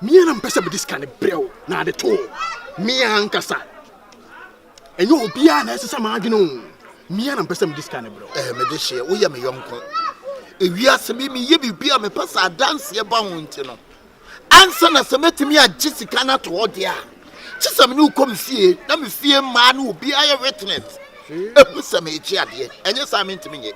me na mpesa be diska ne brew na de to me ankasa enyo obi a na esesa ma adwene o me na mpesa me diska ne brew me dehie wo ye me yonko ewiase me ye bibia me pesa dance ye ba ho ntino ansa na semetimi a Jessica na to odia chisam ni ukom fie na me fie ma na obi aye witness epusam echi ade enye sam ntimi nye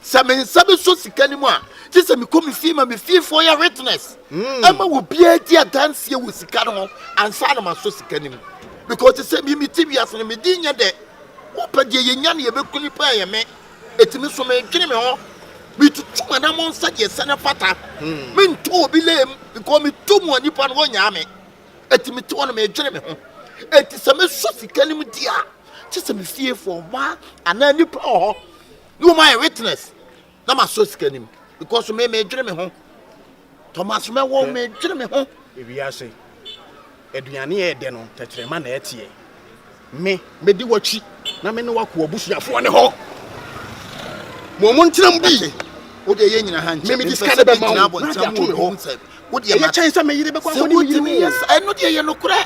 sam sabe so sika ni mu a chisam kom fie ma me fie for ya witness ama obi adi dance ye wo sika no ansa na ma so sika ni mu because say me tibias na me dinya de opade ye nya na ye bekuni pa ye me etimi so me dwene me ho me tutu na mo nsa je sene fata me nto obi lem because me tumu ani pa no nya me etimi to na me dwene me ho eti se me so sika nim dia ti se me fie for ma ana ni pa ho no my witness na ma so sika nim because me dwene me ho Thomas me wo me dwene me ho ebi ase eduane e de no tetrema na etie me di wachi na me ne wako obusuafo ne ho mo ntiram bi o de ye nyina han me diska be ma wo na ja to me ho wo de ma chan sa me yire be kwa ni yire yes I no de ye no kure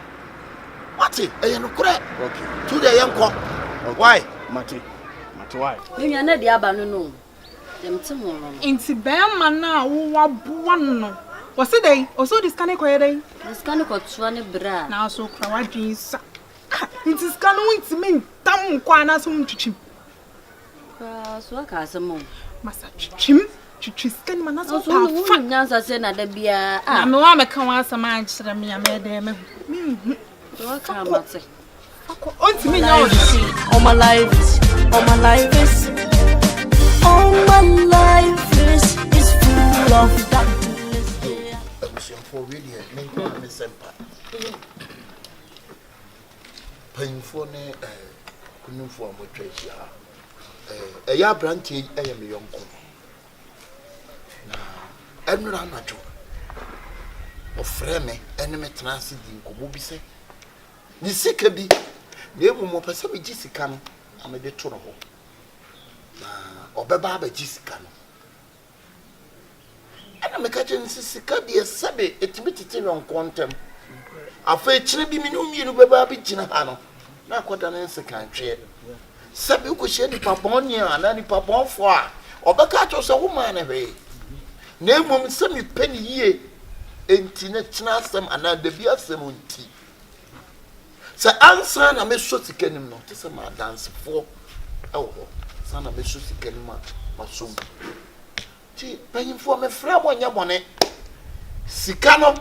what e ye no kure okay to de ye nko why mate why me nwa na de aba no dem te mo no inti be ma na wo waboa no wo se dey o so diska ne koye dey diska ne ko twa ne bra na so kra wadwin sa inti diska no inti me tam kwa na so ntwitwim so aka asemo masa twitwim twitwiska ni mana so pa fa nyansa se na da bia na me wa me kan wa asama ankyere me ya me de me so aka mate onti me nya all my life is full of darkness. For really me sempa painful ne kunumfo amotwa hia ya branche eye me yonko na enura anajo ofre me ene me transi di nkobo bi se ni sika bi na emu mo pese me gisika no amede to no ho na obeba ba gisika no ana me ka chen sika bi sabe etibititi no kontem afa echire bi me no mienu beba bi gina ha no na akoda na nsika ntwe sabe ko hye ni papon ni ana ni papon fo a obeka cho so wo man na hwe na emom se mi pani yie enti na kina asem ana da bi asem nti sa ansa na me so sikanim no te se ma dance fo ewo sa na me so sikanim ma so ti pani fo me fra mo nya bone sika no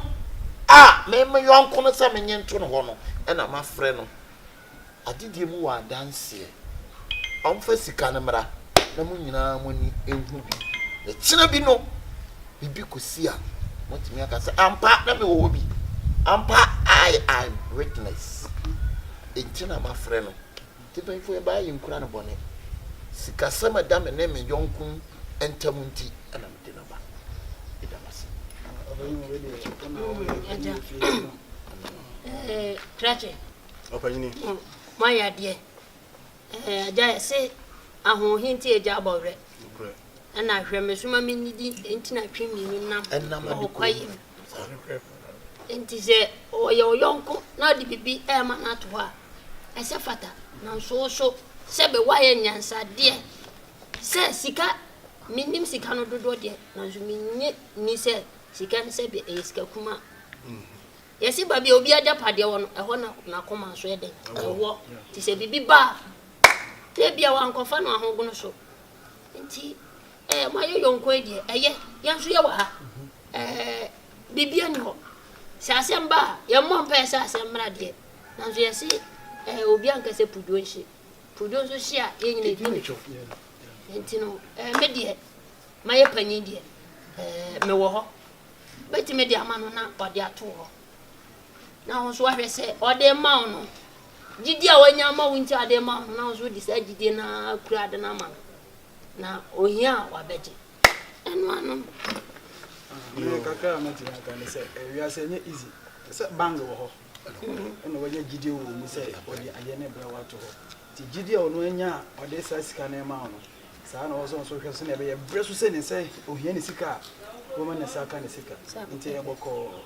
me yonko no se me nyento no ho no e na ma frɛ no adidie mu wa dance amfa sika na mra na mu nyina mo ni ehu bi e kina bi no bibi kosi a motimi aka se ampa na me wo bi ampa I am witness entina ma frɛ no tipa ifo e ba yi nkura no bone sika sama da me na me yonko entamunti ana me de no ba idamasi Krache opanyini maya de aja se aho hinti eja abore ana hwe mesuma minidi entina twemi ni nam okwaye enti se oyonko na di bibi e ma na to a ese fata na so sebe waye nyansa de se sika minim sika no dodo de na zo minye ni se sika ne sebe e sika kuma Yesi baby obi ada pade wo no eho na koma so eden ewo ti se bibi ba te bia wan kofa no ahogo no so nti mayo yonko edi eye yanso ye wa ha bibia ni ho se asemba ye mo mpa se asemmra de nanso yesi obi anka se pudo so hia ye nyina edi nti no me de maye panyin de me wo ho beti me de amano na ode ato ho na ho so ahwe se ode ma no gidi a wanya ma wunti ade ma no na ho so di sa gidi na kura ade na ma na ohia wa beje eno anu me kaka amati na kan se wi ase nye easy se bang wo ho eno wanya gidi wo mu se ode aye ne bra wato ho ti gidi a ono anya ode sa sika na ma no sa na ho so hwe so na be ye bre so se ne se ohia ne sika wo ma ne saka ne sika nti e boko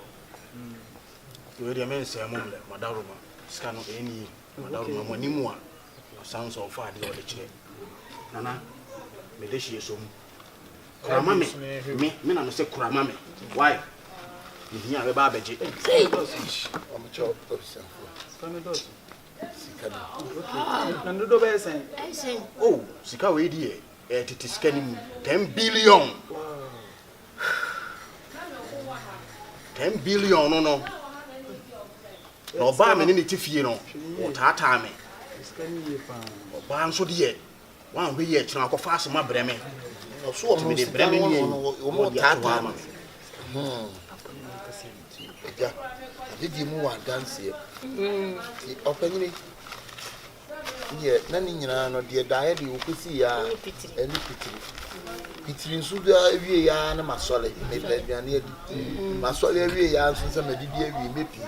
we dey men say mum le madaruma sika no eni madaruma monimu a sounds of far dey chire nana me dey shie so mu kurama me na no say kurama me why ni be ba beje am chop option kanu dos sika nando do be sen oh sika we di titi sika ni 10 billion 10 billion no no ba me ni ti fie no o tata me ba nso de wan hwe ye kira akọ fa asema breme so o me de breme ni o mo tata me ja didi mu wa dance o panyi ye na ni nyina no de da de o kwesi ya eni pitiri nso da ewie ya na masole me aduane adi masole ewie ya nso se madidi ewie mepi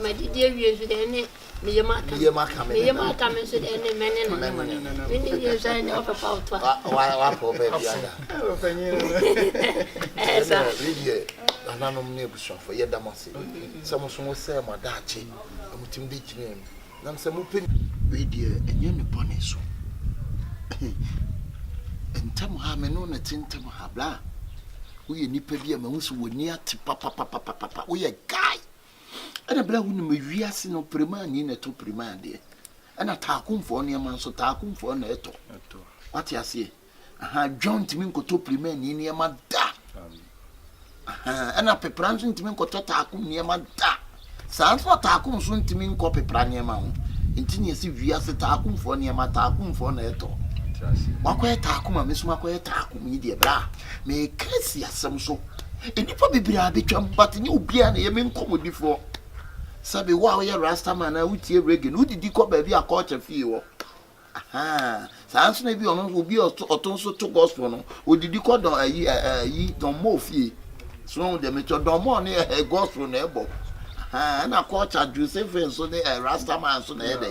madidi ewie nso de ne me yema ka me so de ne mene no ni ye sa ne o papa o to wa po be biada o fanyi esa really ananom ne busofo ye damase samo so se ma daache amutim de kire nam se mu pen we die enye ne bone so entam ha me no na tintam ha bla wo ye nipa bia ma husu woni ate papa wo ye guy ana bla hu no wiase no prima ni na to prima de ana taakumfo ne ma so taakumfo na eto wati ase aha joint mi nkoto prima ni ne ma da aha ana pepran so ntimi nkoto taakum ne ma da san so taakum so ntimi nko pepran ne ma ho ntini esi wiase taakumfo ne ma taakumfo na eto wakoye taakuma mesuma koye taakum yi de bra me kresi asem so enipa bibira betwam but ni obia na ye me nkomodifo sabe wa ye rasta man na utie reggae no didi ko ba bi akọcha fie wo aha sanso na bi ono obi oton so to gospel no odidi ko don ayi don mo fie so de me to don mo ne gospel na ebo aha na akọcha Joseph so ne rasta man so na ede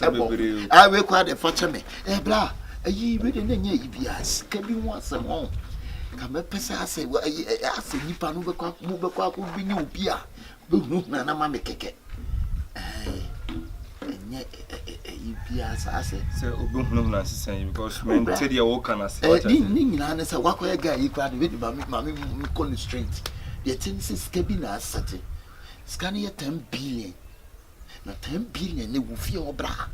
ebo I we kwa de facha me bra ayi we de nya ibias ka bi ho asem ho ka me pesa ase nipa no be kwa mu be kwa ko bi ni obi a be hu na ma me keke nya ibias ase se obi hu na sisan because men tell you what can ase ni nyina na se wakoya guy yi kwa de we ma me call the street the thing is ka bi na asate scan ye 10 billion na 10 billion ne wo fie obra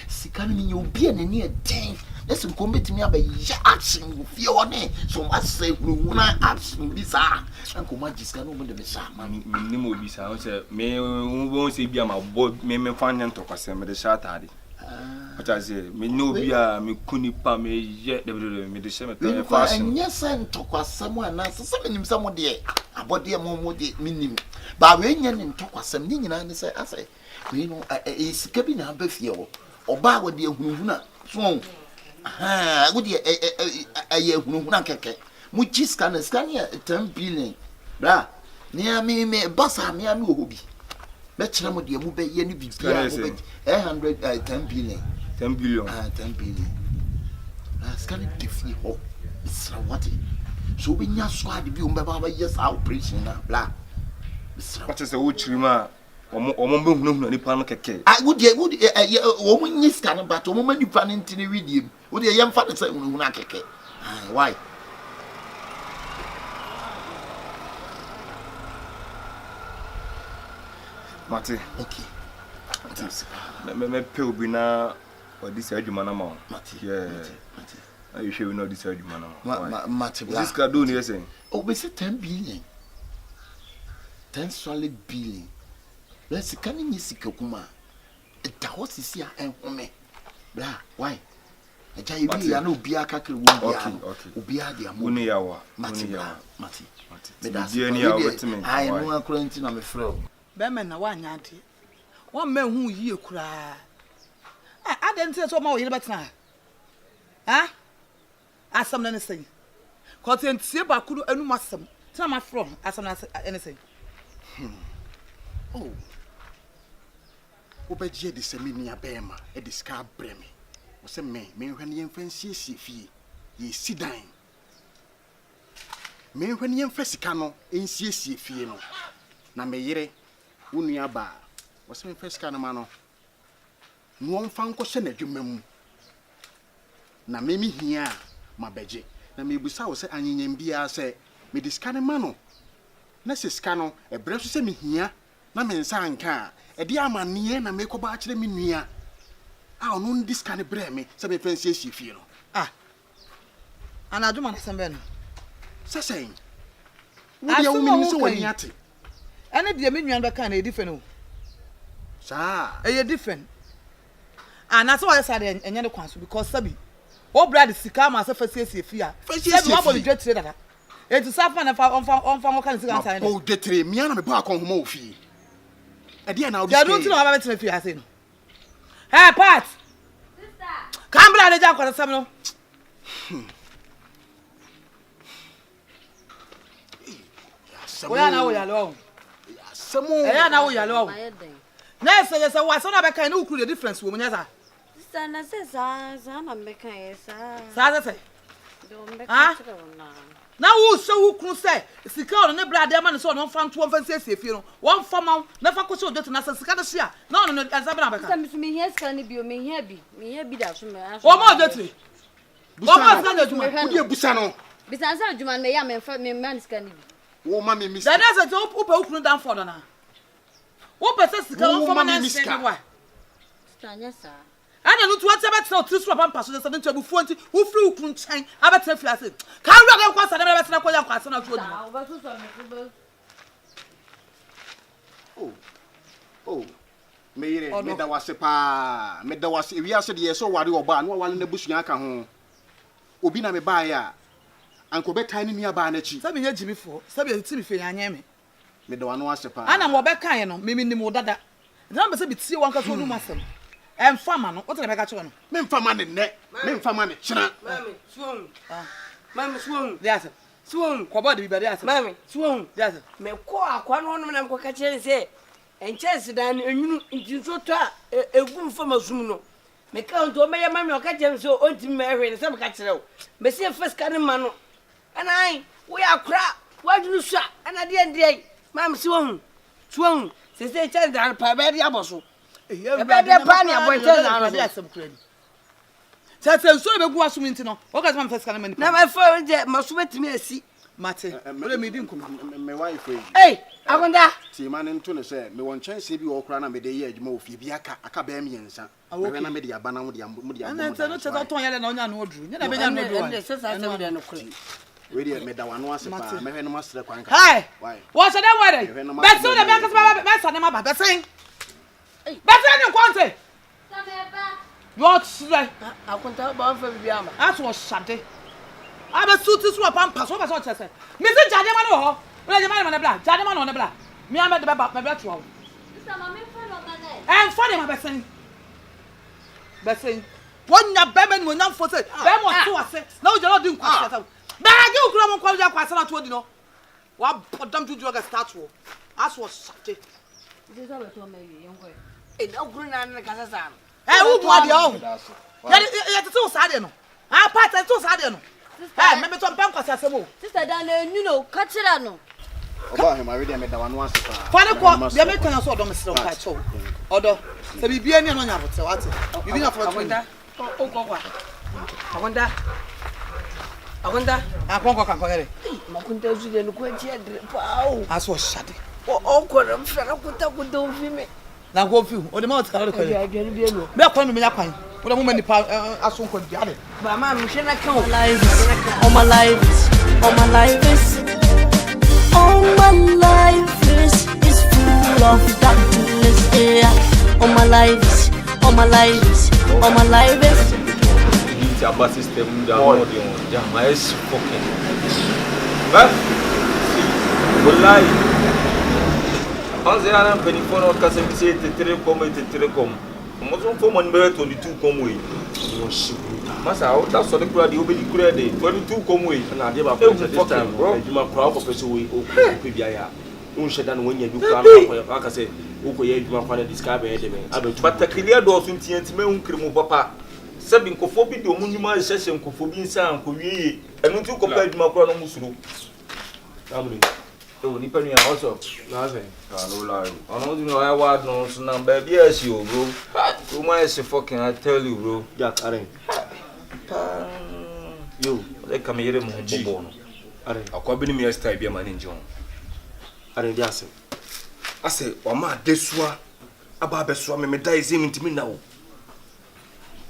sikani ni obi na ni eden listen commit me aba ya action wo fie one so ma say na action bi sa anko ma jiska no mo de sa ma ni mo bi sa o se me won se bi ama bo me fanya to kwase me de sha tade ata se me no bi a me kuni pa me ye de me de she me to fashion nya san to kwase mo na se me nim sa mo de abode mo de minim ba we nya ni to kwase ni nyina ni say asay we no sika bi na ba fie wo oba wo de ehunhuna so aha wo de ehunhuna keke mu scan ya 10 billion bra ni ami me basa mi ami obi be kire mo de mu be ye ni bibia mo be 10 billion 10 billion 10 billion scan de fie ho isra wati so be nya so ade bi o be ba yes operation na bla what is the wo chirima omo be hunu nipa no keke wodi wo mu nyi scan but wo mu nipa no ntini widiem wodi ye mfa de say hunu akeke why Mate. Okay. Me pay obi na this adwuma na ma. Mate. Yeah. Mate. You sure we know this adwuma na. Mate. This car do ni say. Oh, we say 10 billion. 10 solid billion. Let's can you see Kakuma? The horse is here and home. Blah, why? A giant be an ubia kakri okay. Ubia the amuni yawa. Mati. I know a quarantine on the floor. Bemen na one yanti. One man who you cry. I didn't say so more about now. Huh? As some anything. Cause in Siba could earn muscle. Tell my from as anything. Oh. Obeje de seminia bema e de ska breme. O se me hwani yemfansie sifie. Ye sidan. Me hwani yemfasika no ensie sifie no. Na me yire unua ba. O se me fasika no ma no. No mfa nkɔ na dwuma mu. Na me mi hia mabeje. Na me busa wo se anyanyam bia se me diska ne ma no. Na se ska no e bre so se me hia na me nsa anka e di amane na me ko ba kire me nua a ono ndiska ne bre me se me fancy fie no ana aduma na sembe no sesen wo dia wo mi so wani ate ene dia me nua beka na e different o sa e different ana so wa say enye ne kwanso because sabi o brad sika ma se fancy fie a sabi wa boli dwetire dada e to safa na fa onfa mo kan sika nsan o dwetire mi ana me ba akon homa ofie e dia na o dia don't know about me fie ase no hey Pat sister kambra le ja kwata sam no na wo ya lo samu na wo ya lo na se wa so na be kan na ukuru the difference wo munya sa sister na se sa na me kan esa sa se do me kan na na wo so wo kunu se sika ono ne brade ma ne so no fa nto won fa siesie fie no won fa ma na fa ko so do to na sika da hia na ono no ansabe na beka sa mi hia sika ne bi o mi hia bi da so me o mo do tire o mo sika na juma wo die busa no bisa sa juma me ya me fa me man sika ne bi wo ma me mi da na se to wo pa kunu dan for do na wo pa se sika won fa ma na sika wa stanya sa ana no to ate betre otisu pampa so se ntu abufu anti wo firi ukun chan abetre fi ase ka wura ga kwasa na betre ko ya kwasa na tuo di oh me yire me da wase pa me da wase wi ase de so ware oba no wale na busua aka ho obi na me ba ya anko betan ni nua ba na chi sabi nya jimifo sabi ti mi fe nya anye me da wano wase pa ana mo be kan ye no me nim wo dada na be se bi tie wan ka so nu masem Mfama no, what na cho no? Me mfama ne ne. Me mfama ne chira. Mami, swung. Mami swung. Yes. Swung. Ko body bi yes. Mami, swung. Yes. Me ko akwa no no na me ko ka chere se. Enchese dan enwunu ntinso to a egu mfama sum no. Me ka nto me ya mami o ka chere se o ntim me hwe ne se me ka chere o. Me se first ka ne ma no. Ana ai, we akra, wa dunu sha, ana de ndie. Mami swung. Swung. Se chere dan pa be dia boso. Ebede pani abonte na no dia sem kura ni se so be gu asum nti no o ka se ma first kana mani na my phone je maso betimi asi mate ole me di nkum me wife yi eh agonda ti ma ne nto ne se me won chance bi wo kura na me de ye adwuma ofie bi aka ba me yensa me na me de aba na mo de na nte no cheta ton yele na onya na oduru nya na be nya na oduru wa se sa se de no kure we de me da wano ase pa me hwe no masre kwan ka hai wo se dem were be so de be aka se be sa ne ma ba be sen Better than Quante. What say? I can't tell about Fabiama. That's what Shanty. I was suited to a pampas. What was what I said? Mr. Jadaman, where the man on the black, Jadaman on the black. Me, I'm at the back, my virtual. And funny, my best thing. One your baby will not for it. Them was two I said. No, you're not doing quite. But I do come on quality of quite to you know. What put them to do a statue? That's what Shanty. This is all to me, young boy. E no guru na na kasa sa. Eh wo bo ade o. Ya te so sa de no. Ah part te so sa de no. Eh me to mpam kwasa asem o. Sister dan na nu no ka kira no. Oba he ma we de me da wano ase pa. Fa ne ko de me kan so odo me sero ka cho. Odo. Se bibia ni no nya bote wate. Bibi na for Agonda. O ko kwa. Agonda. Agonda. Akonko kan ko gere. Makunta usu de no ko chi adre pa o. Aso shade. okora mfera kuta ufime na go fi o de ma otakara ko ya gani bi eno me kwa me nya kwan o de mo mani pa asonko di ade ba ma me hwe na kan all my life is full of darkness. Yeah, all my life is it's a system that more than jam is fucking but wallahi anze ana peni fono kase mi se telecom mo so fo mon be 22 komwe no shibuta masa o ta so de kura de obedi kura de 22 komwe na de ba for this time bro ejuma kura ko pese we o ko bia ya un sheda no wanya du kura ko aka se o ko ye ejuma kwa de describe e de me ado batakiliya do so ntienti me hun krimo papa sabi nkofo bi de omunyuma hyehye nkofo bi nsa ankowie enu nti ko pa ejuma kura no musuru amri o ni panu ya also na say no lie ono do no I word no so na ba bia si o bro o ma is fucking I tell you bro Jack Aren yo le kamere mo bobo no Aren akwa bi ni me style bia mane nje on Aren dia asem ase o ma desua aba besua me dai ze mi ntimi na wo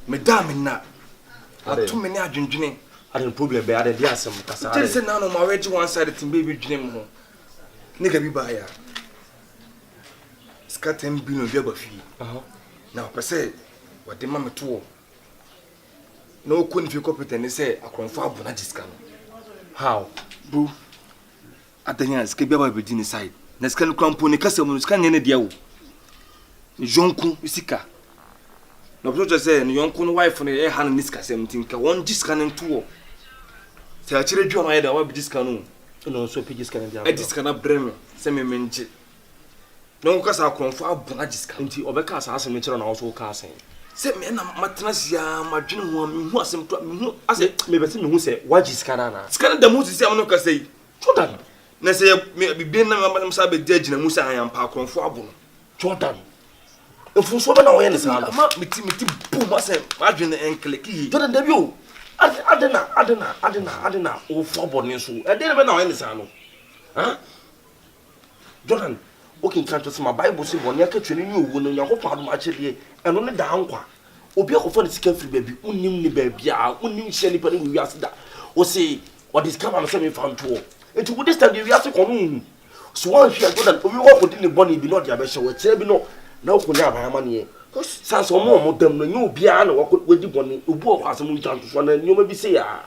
me da me na atu me ne adwendwene Aren problem be Aren dia asem kasa Aren say na no ma reji one side tin baby dwene mo nigga bi ba ya ska 10 billion bi abafi now per se what the mama to no kun fi competent say akronfo abona jiska no how bro adanya ska bi aba di ni side na ska krampo ni kasa mu ska nyene dia wo ni jonku isika no pro say ni jonku no wife no e han ni ska sem tinka won jiska no to se a chire dwo no ya da wa bi jiska no no so pigi scan dia jiska na brem se me menje no ko sa akronfo abona jiska nti obeka asa asem kire na wo so ka asen se me na matena sia madwene ho me hu asem to me hu ase me beti me hu se wa jiska na scan da mu sisi am no ka sei Jordan na se me bibie na ma sa be dia gina mu sa ayampa akronfo abono Jordan mfunso be na wo ye ne sa ma miti boom asem madwene enkleki Jordan da bi o adena o fobone so e dey be na wo ye ne sa no ha Jordan okay kan to my Bible say bone ya ka twene ni owu no yakopon adom achede eno ne da nkwa obi akofo ne sika free baby unnim ni baby a unnim hye ni pare wi ase da o say what discover no say me fan to enti wo this time dey wi ase kono so one hwe Jordan obi wo ko di ne bone bi no dia be hye wo kire bi no na ko ni abahama ne sans omo dam no nyu obi a na wo di bone obu o asem ntu anto so na nyoma bi say ya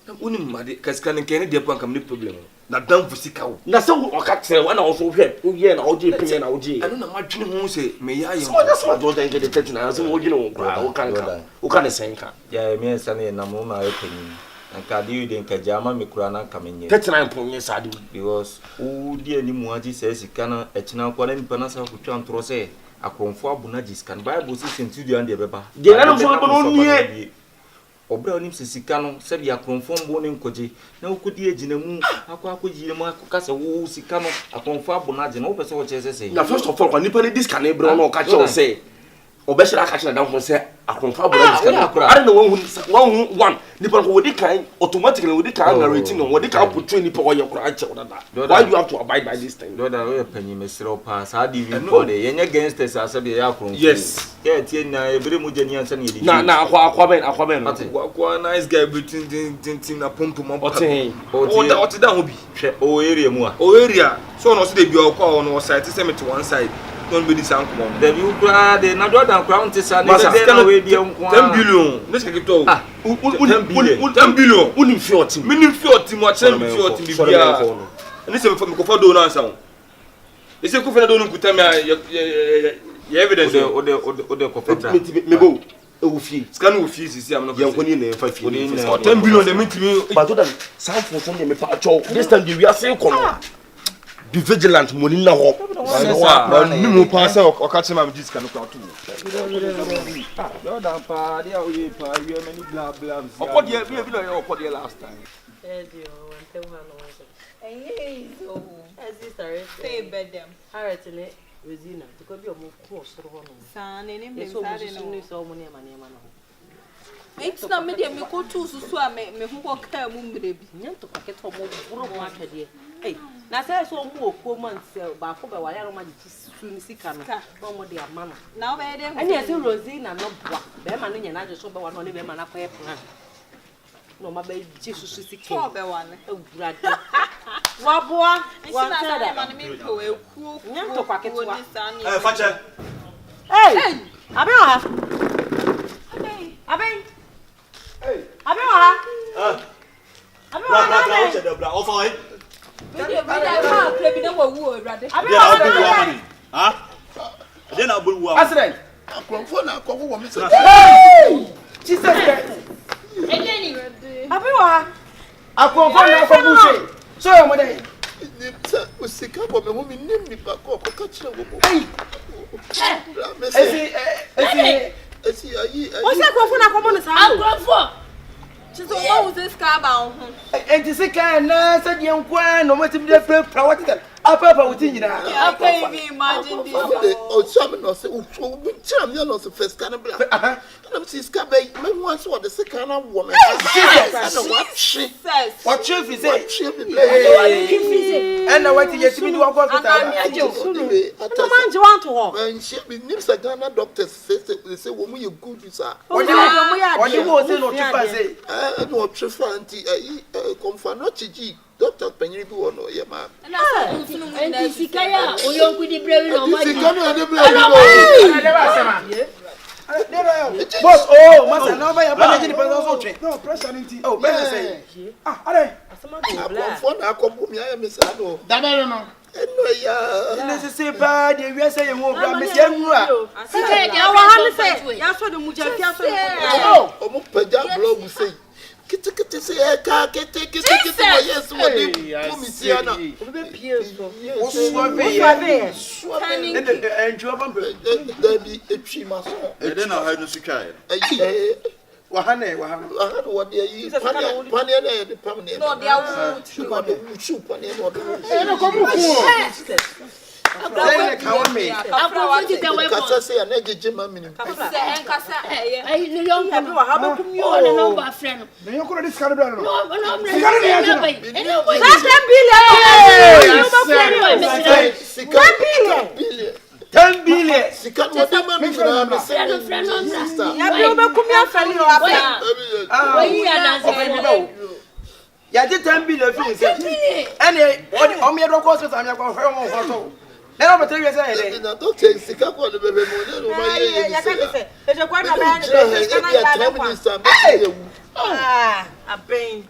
na unim made kaska ne kene dia pan kam ne problem na dan fusika wo na se wo ka tere wa na wo so hwe wo ye na wo je peme na wo je anu na madwene ho se me ya ye so just ma do den get the na se wo gine wo kra wo kan senka ya me nsa ne na mo ma epanyi nka di de nka jama me kura na nka menye 39 ponye sade because wo di ani mu agi se sika na ekina kwa na nipa na sa ko twa ntro se akromfo abuna giskan Bible say sentudio ande beba de na no so be no nie obra onim sisika no se bia akromfo mbo ne nkoje na wokodi agina mu akogire mu akokasa wo sika no akromfo abuna age na wo pese wo chese se na first of all kwa nipa ne diskan e bro no ka che wo se obeshira ka che na dan ho se akromfo abuna diskan are na won one nipa ko wodi kan automatically wodi kan narrating no wodi kan put nipa wo ye kura che wo dada why you have to abide by this thing doda we panyi mesiro pa sa di vi for de yenye gangsters asabe ya akromfo yes yeah tie na ebere mu jani ansa na yedi na akwa ben akwa nice guy between tin na pompo mo oti da ho bi hwe o area mu a o area so no se de bi okwa on side se me to one side don't be this anko the you kra de na do dan kra unti sa ne be na we die nko 10 billion ne se kito 10 billion unim fioti minim fioti mo chere mi fioti bi bia ne se me ko fa do na ansa o e se ko fa do no kuta me evidence o de ko fa da me bo e fi scan wo fi sisi am no yanko ni na fa fi 10 billion de mitimi but do that sound for some me pa cho this time we are say kono be vigilant money na ho wa ni mo pa say o ka che ma me scan ko atu do da pa dia o ye pa we many blah blah o dia bi no o dia last time dio wante wa no so sister say bedem haratine Resina, to go be a more cross or one. Son, and him, so many money. It's not medium, me go to so I may who walk her moon baby. Not to packet or more market here. Hey, na say so mu okuo man say ba fo be wa ya no ma di su ni sika no. No mo de ama no. Na obe de. Ani ase Rosie na no boa. Be ma no nya na je so be wa no le be ma na koye plan. No ma be Jesus sika. So be wa ne. Ewurade. Wa boa. Wa na da ma me ko ekuo. Nya to kwaketwa. Fache. Hey. Abi wa. Abi. Hey. Abi wa. Abi wa. Bra che de bra. O fa e. Bi da ka bi na wa wu Ewurade. Abi wa. Ha? Ade na bolu wa. Accident. Akwamfo na akwawo wo me say. Jesus Christ. Edeni. Abi wa. Akwamfo na akwabu say. So yo mo dey. Nipsa usika bo me ho me nim nipa ko ka kire wo bo. Esi ayi. O se akwamfo na akwamu no sa. Akwamfo. Chiso wo wo se ska ba ho. Enti sika na se de nkwa no mo tim de pra what is apa wuti nyina. I can't even imagine this. O chama no se o chama me no se first kana bla. Na se ska be me wan so de sika na wo me. What chief is it? Chief and what you see me walk hospital. No man je want to ho. And she be nipsa Ghana doctors say wo mu ye good sir. What you go say no chief say? No chief anti Confion no chiji. Doctor Penny bi wono ye ma. Na sa nfunu mu na sikaya oyonku di brewi no ma. Sikaya de brewi. Boss, oh, master, now by your body also train. No, pressure ninti. Oh, better say. Are. Confion na akombu mi aye me sa no. Dabere no. Eno ya. Na se ba de wi say you wo bra me se nwura. Sikaya de wa ha me say. Ya so de mu ja fi aso. Oh, omo peja blog say. Kiti say ka kiti wa yes wo de komisiana. Obe pie so. O suave. Enju abambe. Dabi etwi maso. Ede na ha no su twa e. Wahane wo de yi pane na de pam ne. No de awu. Chu pane no de. E no komu fu. Then kawo me. Akwamfo ti ka we ko. Kasa say na geje ma mini. Se hen kasa eye. Ai ni yon ko wa ha be kum yo. O na number friend. Ne yon ko di skare bla no. No, Sikari ni ajo. Eno boy. 10 billion. 10 billion. Sika no de ma mi na say. Friend no bra. Ya bi o be kum ya fali o aba. Oyi ya na say. Ya je 10 billion fi say. Ene o me do ko so am ya ko fe mo ko so. Na no betre we say e na doctor sika ko de bebe mo ne no ma ye. Ya ka say. E je kwa na ba ni de sika na ba kwa. Aben.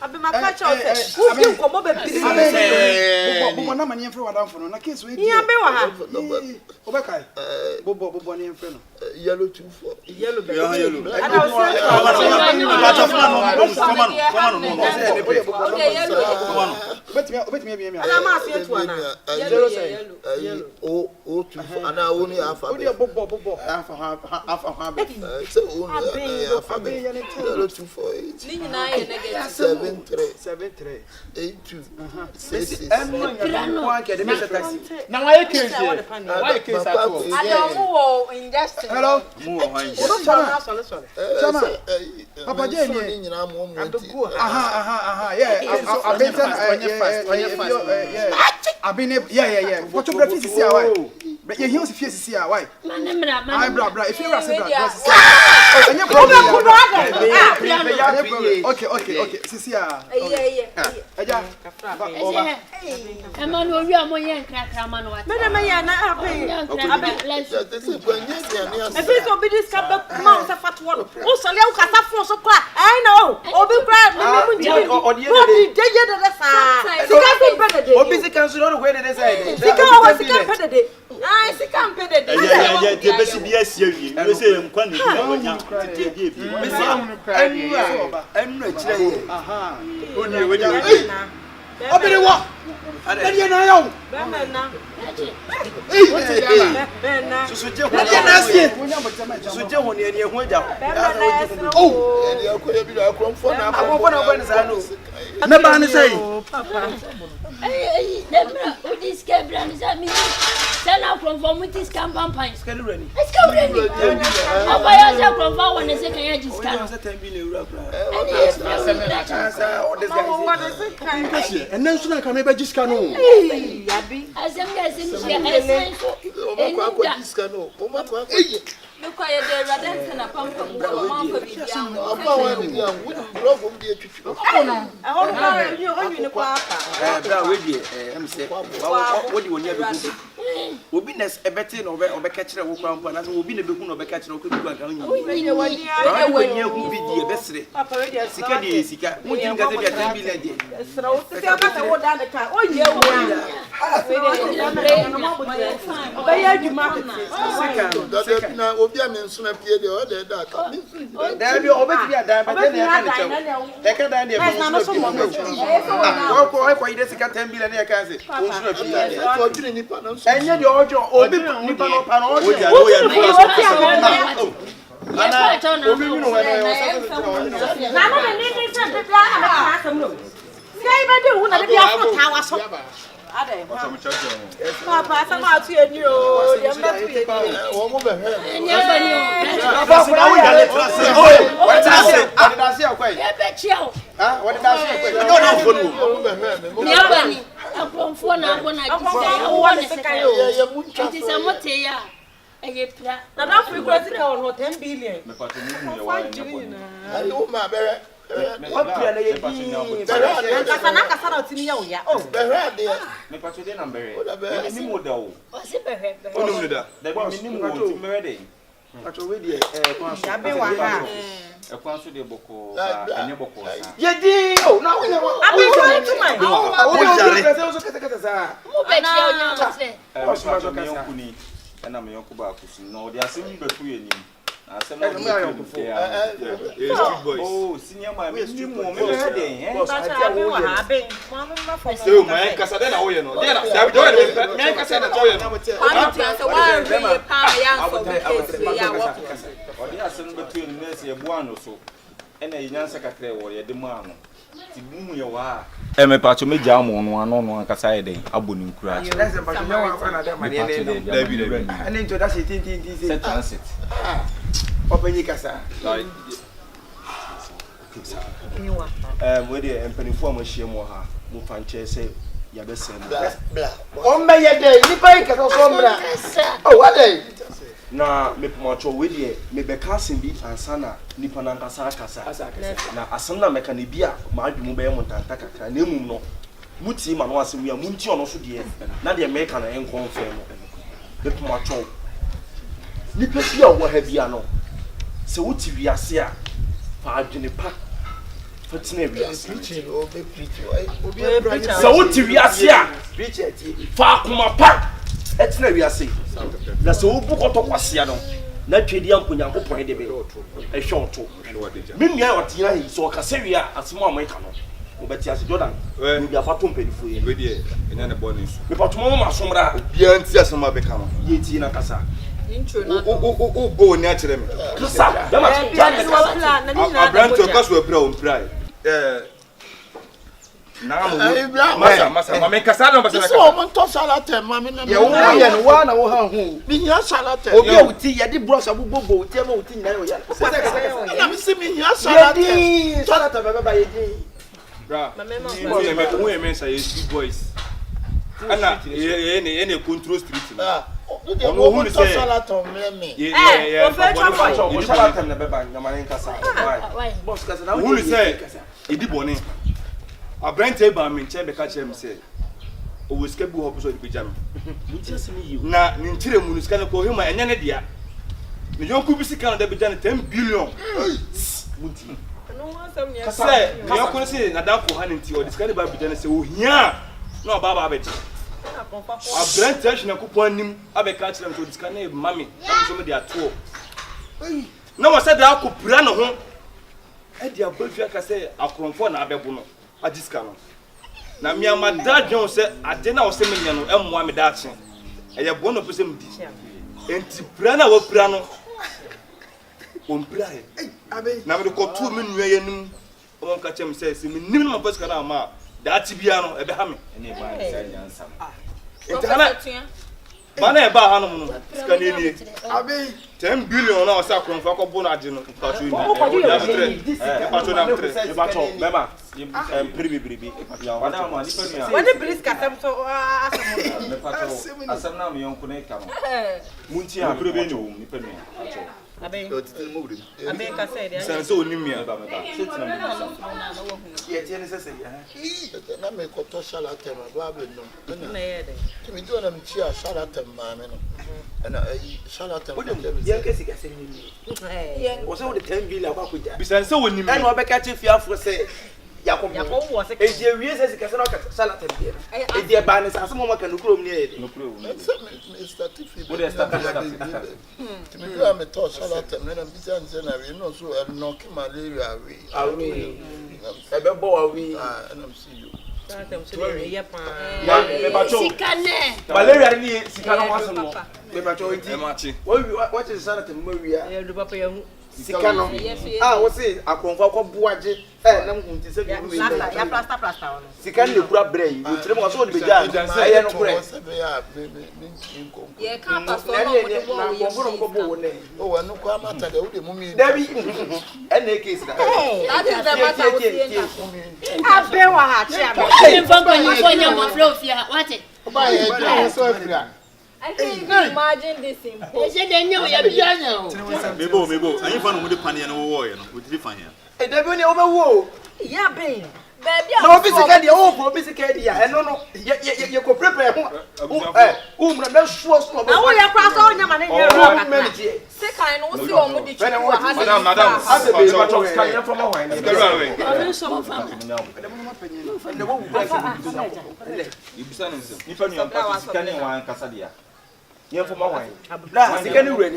Abi makacha o se. Ku di nkomo be bi. Bobo na mani enfre wadamfo no na case we. Iya be wa ha. Obekai. Bobo ni enfre no. Yellow 24. Yellow be. Yellow. Ana o se. Obetimi bi mi. Ana ma se etu ana. Yellow. O tu ana o ni afa. O di bobo. Afa be. So o afa be. Yellow 248. Ni nyina ye negative. 73 82 66 na why case why case at all Adomo injustice. hello mu wo han chama papa je ni nyina mo mo yeah abine yeah what you breakfast is here why you hear si face here why man bra if you rasa bra any problem okay sisi eja man we wi amoye nkrakra man what me na ya na abe this is when you see an e fit obi dis ka be ma o se fatu wo o so le o kasa fun so kra ai na o obi kra me mu nje obi deje de sa sika ko pedede obi sika so no we de say sika o sika pedede ai sika pedede yeah de be si bi asia wi we say nkwa ni na wonya de bi me say anu akire ye oni we de obere wo ade na ya o Susuje ho ne ho ja. Oh, eni akoya bi akromfo na akofo na sa no. Me ba ni say. Lembra o disque brand za mi. Sana from this campaign. Scan ready. It's coming. Oh, I also from one is a can just scan. And then soon I can maybe just canoe. As I'm guessing, look, I had a dance and a pump from Obiness a betting or catcher of Crown, and will be the Bukun of a catcher of Kubu. When you will be the best. Sika, Sika, when you got a lady. So, down the car. Oh, yeah, Papa, I'm out here new. You're not here. Oh, senior man, Mr. Moore, me pacho me jam on one on kasa dey aboni nkura and into that thing transit open kasa like we dey empanifo amahia ha mo fanche say ya be sem o meye dey ni pai kasa so mbra oh what dey na me pacho we dey me be kasin bi ansana nipa na nkasa kasa na asem na meka ne bia ma adwumu be montanta kakra na emum no muti ma no asem ya munti ono so de na de meka na enkonfirm me pacho nipa bia wo ha bia no se wuti wiase a fa adwene pa fatina wiase se wuti wiase a fa akoma pa etina wiase na se obu koto kwase no na twedi amponyankopon de be ehwe oto minua otia hi so kase wi a asemo ameka no obeti ase Jordan we bia fa tompedifo ye we de ena ne bonus me patomo ma somra bia nti asema beka no ye ti na kasa o go ni a kire me kasa da ma abranto kaso ebra o mprai na masa mama kasa no basa so mo to salate mama na ye wo ye no wa na wo ha hu mi nya salate obi o ti ye di brush abugbogbo o ti e ma o ti nyina yo ya na mi si mi nya salate salate baba ye di bra mama we men say boys ana ye control street ono hu say salate me yeah salate na baba nyamane kasa boss kasa na hu say idi boni abrante ba me nche be ka kire me say o wo ska bi ho so di pejam muti asemi yi na ni ntire mu ska ne ko hima enye ne dia me yonku bi sika no da beja ne 10 billion muti kasa me yonku se na dan ko ha ne nti o di ska ne ba beja ne se o hia na ba ba beji abrante ahwe na kupon anim abeka kire me so di ska ne mami am so me dia to na wo se da akopura ne ho e dia badua ka se akromfo na abebu no ajiska no na mi amada dwon se ade na wo se menya no emmoa me da ache eye bo no pese mdi enti pra na wo pra no on pra na me ko tu me nua yenim o ka chem se se me nim na pese kana ma da achi bia no ebe ha me ene ba se nyansa enti kana Mana eba hanom no. Sika na enie. Abi 10 billion na osa kronfa ko bo na age no. Pacho ni. Pacho na 3. E pacho mema. Bribi. Ya wada ma ni penu ya. When the police katam so asam. Me pacho asam na me yonko na eka no. Munti a bribi ni o ni penu ya. Pacho. Abe ka say dey. Sen so onim ya ba meba. Setina me. Ye tie ne sese ya. Na me ko to shala tema ba be no. Na ye dey. Kimi do na me chia shala tema me no. Na shala tema. Ye kesi kesi ni. Wo se wo de 10 billion ba ko ja. Bisan se onim. E no obeka che fiafo se Yakob was a eje wie se sika se na shala tem bia. Eje ba ne sa mo maka no krom ni e de. No krom. Mr. Tiffy. Wo de start. Kimi do me to shala tema na bisan se na we no so no ki malaria we. Awi. E be bo awi. Na me see you. Sikane. Malaria ni sika na wasem no. Me ba cho enti. What is sana tem mawia? Ya do papa ya hu. Sika no. Wo se akonfa ko boaje. Na mhu nti se bi wi. Ya plaster on. Sika ni kura brei. Wo tire mo so de beja. Aye no kure. Ye kan pastor no mo de bo wo ye. Ko bo ne. O wa no kwa mata de wo de mumi. Dabi. Ene case da. That is the matter we see. Abe wa ha che abe. Em fa ko ni fo nya mo flofia. What it? Ba ye je so afira. I can't even imagine this simple. E se de nyo ya bia nya o. Mebo. Anyi fa no mo de pane na wo wo ye no. Wo diri fan ya. E dabi ni obewo. Ya be. Baby, na obi sika dia o ko obi sika dia eno no ye ko prepare ho umra na suo so na wo ye kwa so nya ma ne nye ro ka sika no wo si o mo di chu ha madam ase be ba to sika ya from wan sika ra we o so fa ne wo bu ba ibisa ne nse ni fa nu ampa sika ne wan kasa dia ye from wan na sika ni wura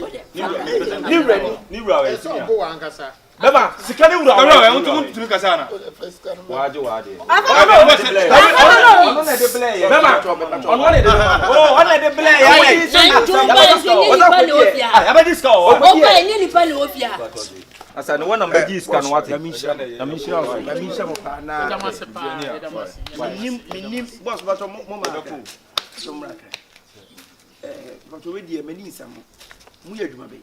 ni wura we so bo wan kasa baba sika ni wura we on tumi kasa na waje ono na de play ya baba ono na de oh ono na de play ya ya ba disco o ba ni pa ni ofia asa no wana mbaji sika no wate yamisha mo pa na minim boss ba to mo ma ko so mraka ba to we die mani nsamo mu ya dwuma be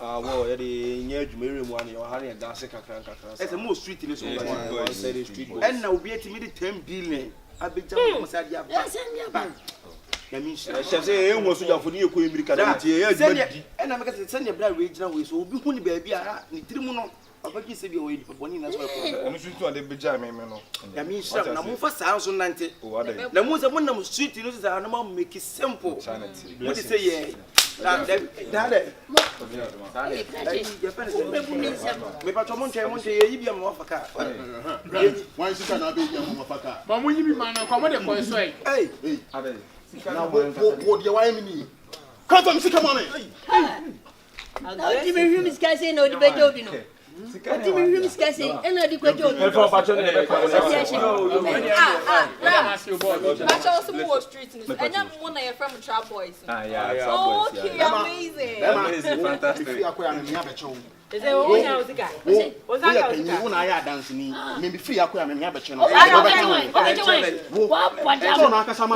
wo ya de nya adwumere mu ane o ha ne da se kakran ese mo street ni so ba street en na obi atimi de 10 billion abegja mo sa dia ba yamisha se enwo so jafo ni ekọ emirika na tie ya adwuma di en na meka se ne bra we gina we so obi hu ni ba bia ni tirimu no abagi se bi o yi papa ni na so ko onu street ade beja me no yamisha na mo fa sa so nante na mo se mo na mo street no se na mo make it simple mo di say ye Dale. Me pa tomo nche ye yibia mo afaka. Wan sika na be yibia mo afaka. Ba mo yibi man ko mo de ko so ai. Hey. Ade. Na wo de wa mi ni. Ka to mi sika mo me. Na ti me hwi mi sika se no di bejo obi no. Ti me hwi mi sika se e no di kwajo obi. E fo pa cho ne be ko. Bacha so mo street ni. Enya mo na ye from Trap Boys. Yeah. Okay, amazing. Amazing, fantastic. If you akoya me nya be cho. Is it wo nya uzika? Wo za ka wo na ya dance ni. Me be free akoya me nya be cho no. Wa poda. So na akasa ma.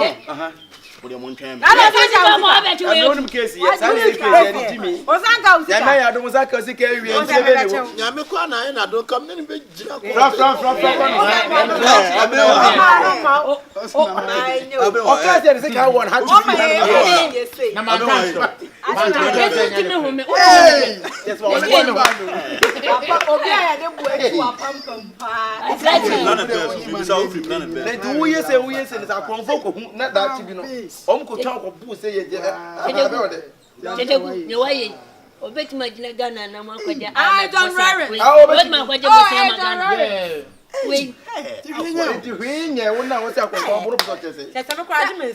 Wo de mo ntwen me. Ala sa mo abe cho yo. Onu case ya. Sa case ya ni Jimmy. Ozanga uzika. Ya na ya do muzaka uzika ewi enti be ni wo. Nya me kwa na na do kam ne be gira ko. From. Okay, there is a one hat. Na ma do. Yes, what one. Papa obi aya de bu etu apam pa. Let who you say is a convoke not that you know. Uncle talk of boo say ye. Kyekyeku, ne waye. Obeti magina Ghana na makwaja. I don't worry. What makwaja bo say magana. Wait.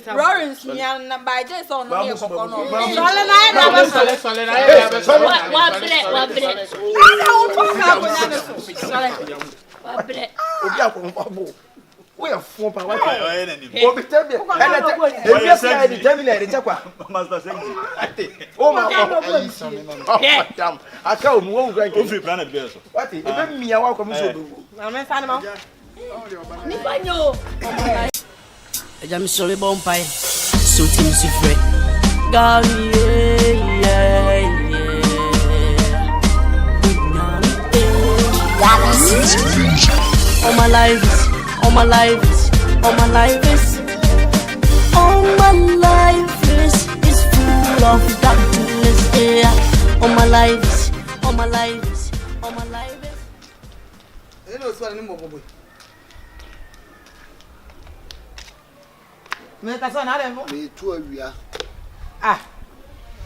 Lawrence na by this on no ye kokko no. We are four power. Obi tell me. And say the terminal the jakwa. Master Sengi. Oh my God. Damn. I can't move right. Free planet be so. What? Even me I walk come so do. Na me sa na. Ni banyo. Eja mi sori bon pai. So ti mi si fre. Gary, all my life is, all my life is, all my life is, all my life is full of darkness. Yeah, all my life is, all my life is, all my life is. You know what's anymore, boy. Me kasa na dem. Me tu awia. Ah.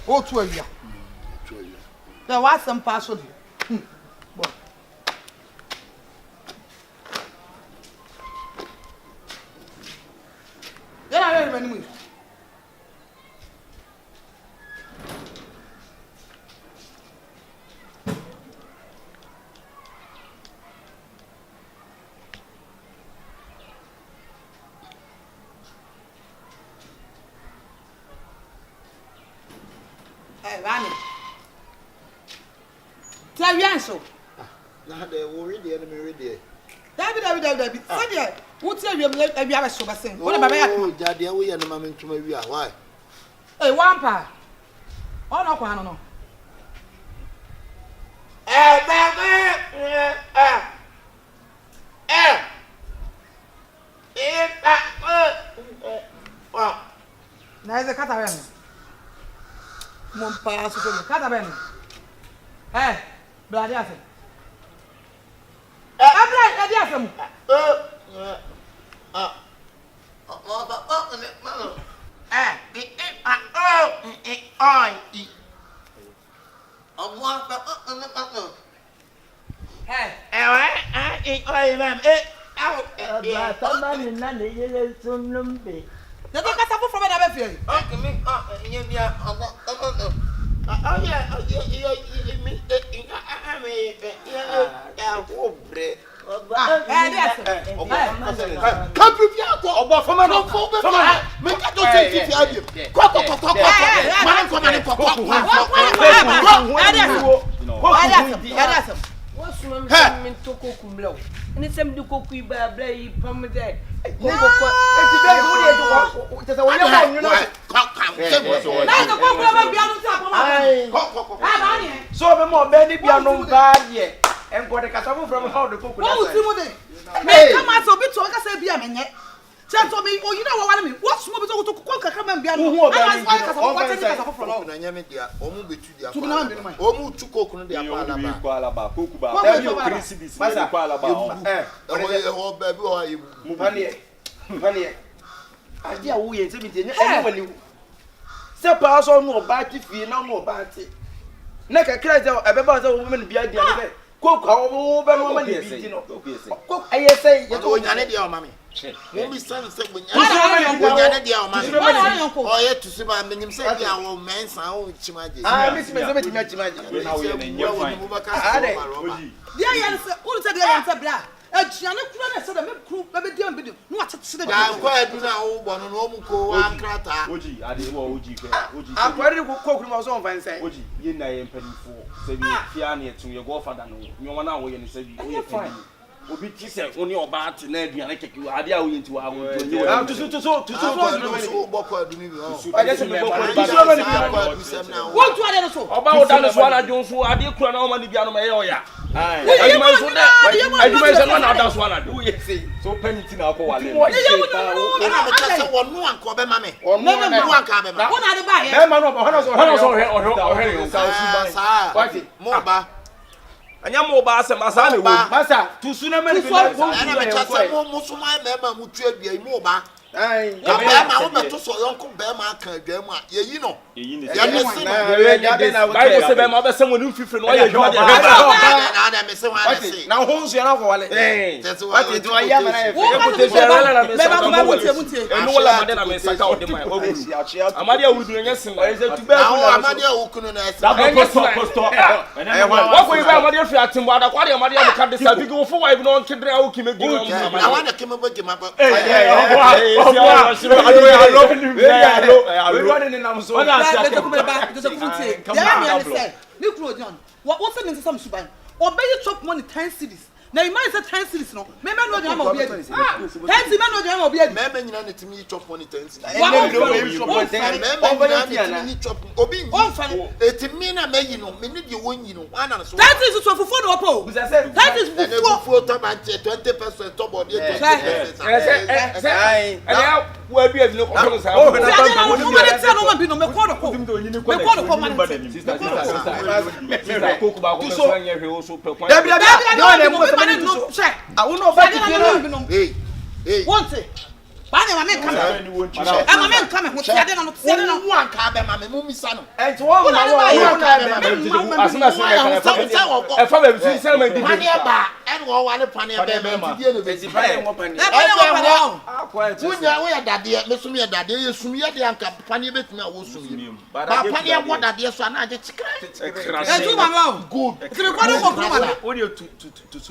O tu awia. Tu awia. There was some password. Boy. Get out of here, Rani. Tell you so. Na de wo ready na me ready. Dabi. Sadia, wo tell you me e bia so basen. Wo na baba ya. Oh, jade wo ye na ma mentuma wi a. Why? Eh, one pa. Ono kwa no. Na eze kata ben. Mon pa so ko kata ben. Bladi ase. Bladi ase mu. So be more Benny be no bad ye. And go the cassava from how the cook. What see mo dey? Me come out so bit to ka say bia menye. Tell to me, oh you know what I mean? What small bit to cook kakra bia no. Na nyame dia, omu betu dia. Omu tu koku no dia kwa alaba. Koku ba. Tell you Christmas kwa alaba. Oh baby o ayi. Mufani. Ade a wo ye ntemi tie ene wani. Se pa so no ba ti fie na no ba ti. Na kakra ze ebeba ze wo me bia dia ne koku a wo be no ma ne bi ti no. Koku aye say ye to nyane dia o mami. Mo mi san se nyane dia o mami. O ye to se ba menyim se dia wo mensa o chimaje. Mi se me ti ma chimaje. Na wo ye ne nya fine. Ade. Dia yan se ulu se dia yan se bla. Ajiane kura na se da me kru be dia be no atete de. Ya kwa edu na wo bo no no mu ko ankrata. Oji ade wo oji fe. Oji. Akwari ko kokuru ma so on fan Oji ye na ye mpanifo. Se bi fia na etu ye go father no. Nyo na wo ye ne se bi. O ye fine. Obi ti se oni oba ati na aduane keke ade a wo ye nti wa wo. Tusu boko adu mi o. Ade se boko adu. What do I do so? Oba wo dan so na jonfu ade kura na o ma ni bia no ma ye oya. Ajuma so de na dan so na do ye sei. So penity na ko wale. Na me ka se wonu anko be ma me. Onu anka be ma. Wo na de ba ye. Be ma no hono so he sa. Wati mo ba. Anya mo ba asem asa na wo. Masa tusu na mani bi na na me ka se mo musuma me ma mu tu adua mo ba. Ya be ma wo beto so yonko be ma kan adua mu a ye yi no. Ye ni ya me se Bible say be ma be se wonu fifre no ya adwuma de. Na me se wa na se. Na ho nso na ko wale. Wati to ya ma na ye. Me ba ko mutie. Enu wala ma de na me saka o de mai. Amade a wuru nya sin. Amade a wukunu na se. Posto. Wa ko ibe amade fi atimbo ada kwa de amade a ka de sa bigi wo fo wa ibe no nkidre a wo kime gi no. Na wa na kime ba gi ma ba. What's the name of some suban? Or better chop money 10 cities. na you might say 10 cities no me no dey am obi edi 10 cities me no dey am obi edi me nyina na timi chop money 10 cities wa o chop money 10 me chop obi etimi na me yi no me ni de won yi no ana so 10 cities so fufu no opo 10 cities fufu to man 20% to body 20% we do have no control say o na tell no man bi no me call ko man sister koku ba ko so anya hwe o so pe kwan no mo se mani no say I won over to hey want it Bani mama come mama come ho tia de no tia de no wo anka be mama mu misa no enti wo na wo asema se e fa be bi se ma di pani ba en wo wa ne pani be ma di no be si pani wo pani Munya wo ya dade me sum ya dade ye sum ya de anka pani betumi a wo sum ye ba pani ya wo dade so na age chikra e tu mama good ti me kwado ko kuma wo de tu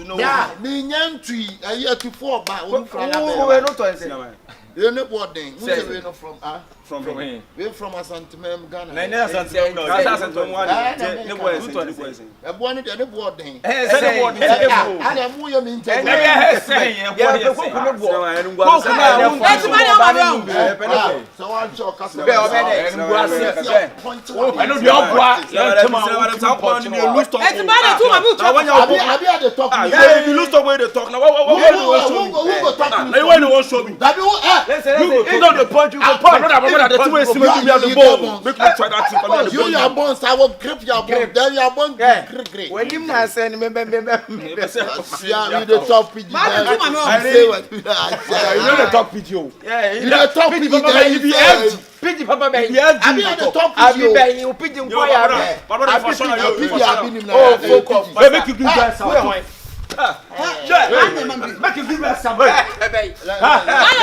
no ya me nyantui ayi atu4 ba wo fra na be wo no to ense you know what thing we no from here we from Asantemem Ghana na Asantemem no Asantemem one ne boy say e boy ne de board thing say the board and mu yo mi nte e be say e board say ko ne board ko na e ti mani o ba so one show customer be o be dey ngwa say I know the obwa you lose talk e ti mani tu ma bu talk abi at the talk if you lose talk wey dey talk na what go talk na you wey no wan show me that be you don't the punch you go punch brother the two way see me do the ball make me try that thing for me you your bones I will grip your bone then your bone grip when him na say me yeah you the talk pidgin I say what you know the talk pidgin you the talk pidgin pidgin papa be abi the talk pidgin abi be you pidgin boy abi papa for sure you oh focus make you do that sound make you give me some hey I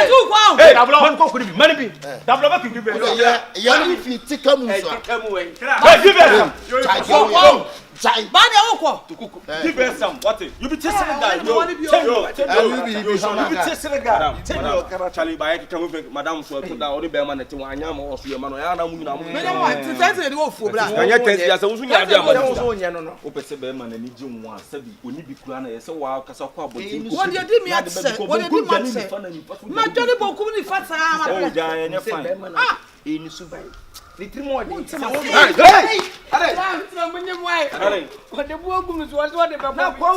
do go hey dablo ko kuri bi mani bi dablo make you give me ya ni fi tika mu so give me some Bani awoko give me some what you be chasing that yo you be chasing that tell your cara chali ba yake kan we madam so to da ori be ma na ti wan anya ma oso ye ma no ya na mu nyina mu me dem wa ti sense dey wo fu bra anya tense ya se wo nya dia ma so nya no no o pese be ma na ni ji nwa sabi oni bi kura na ye se wa kasa kwa bodi wo dey di mi atse wo dey di ma atse ma joni bo ku ni fat sa ma o ja ya nya fine e ni subai Litrimo di. Hey! Are! Na munye mwai. Are. Ko de bu ogum so so de ba. Na ko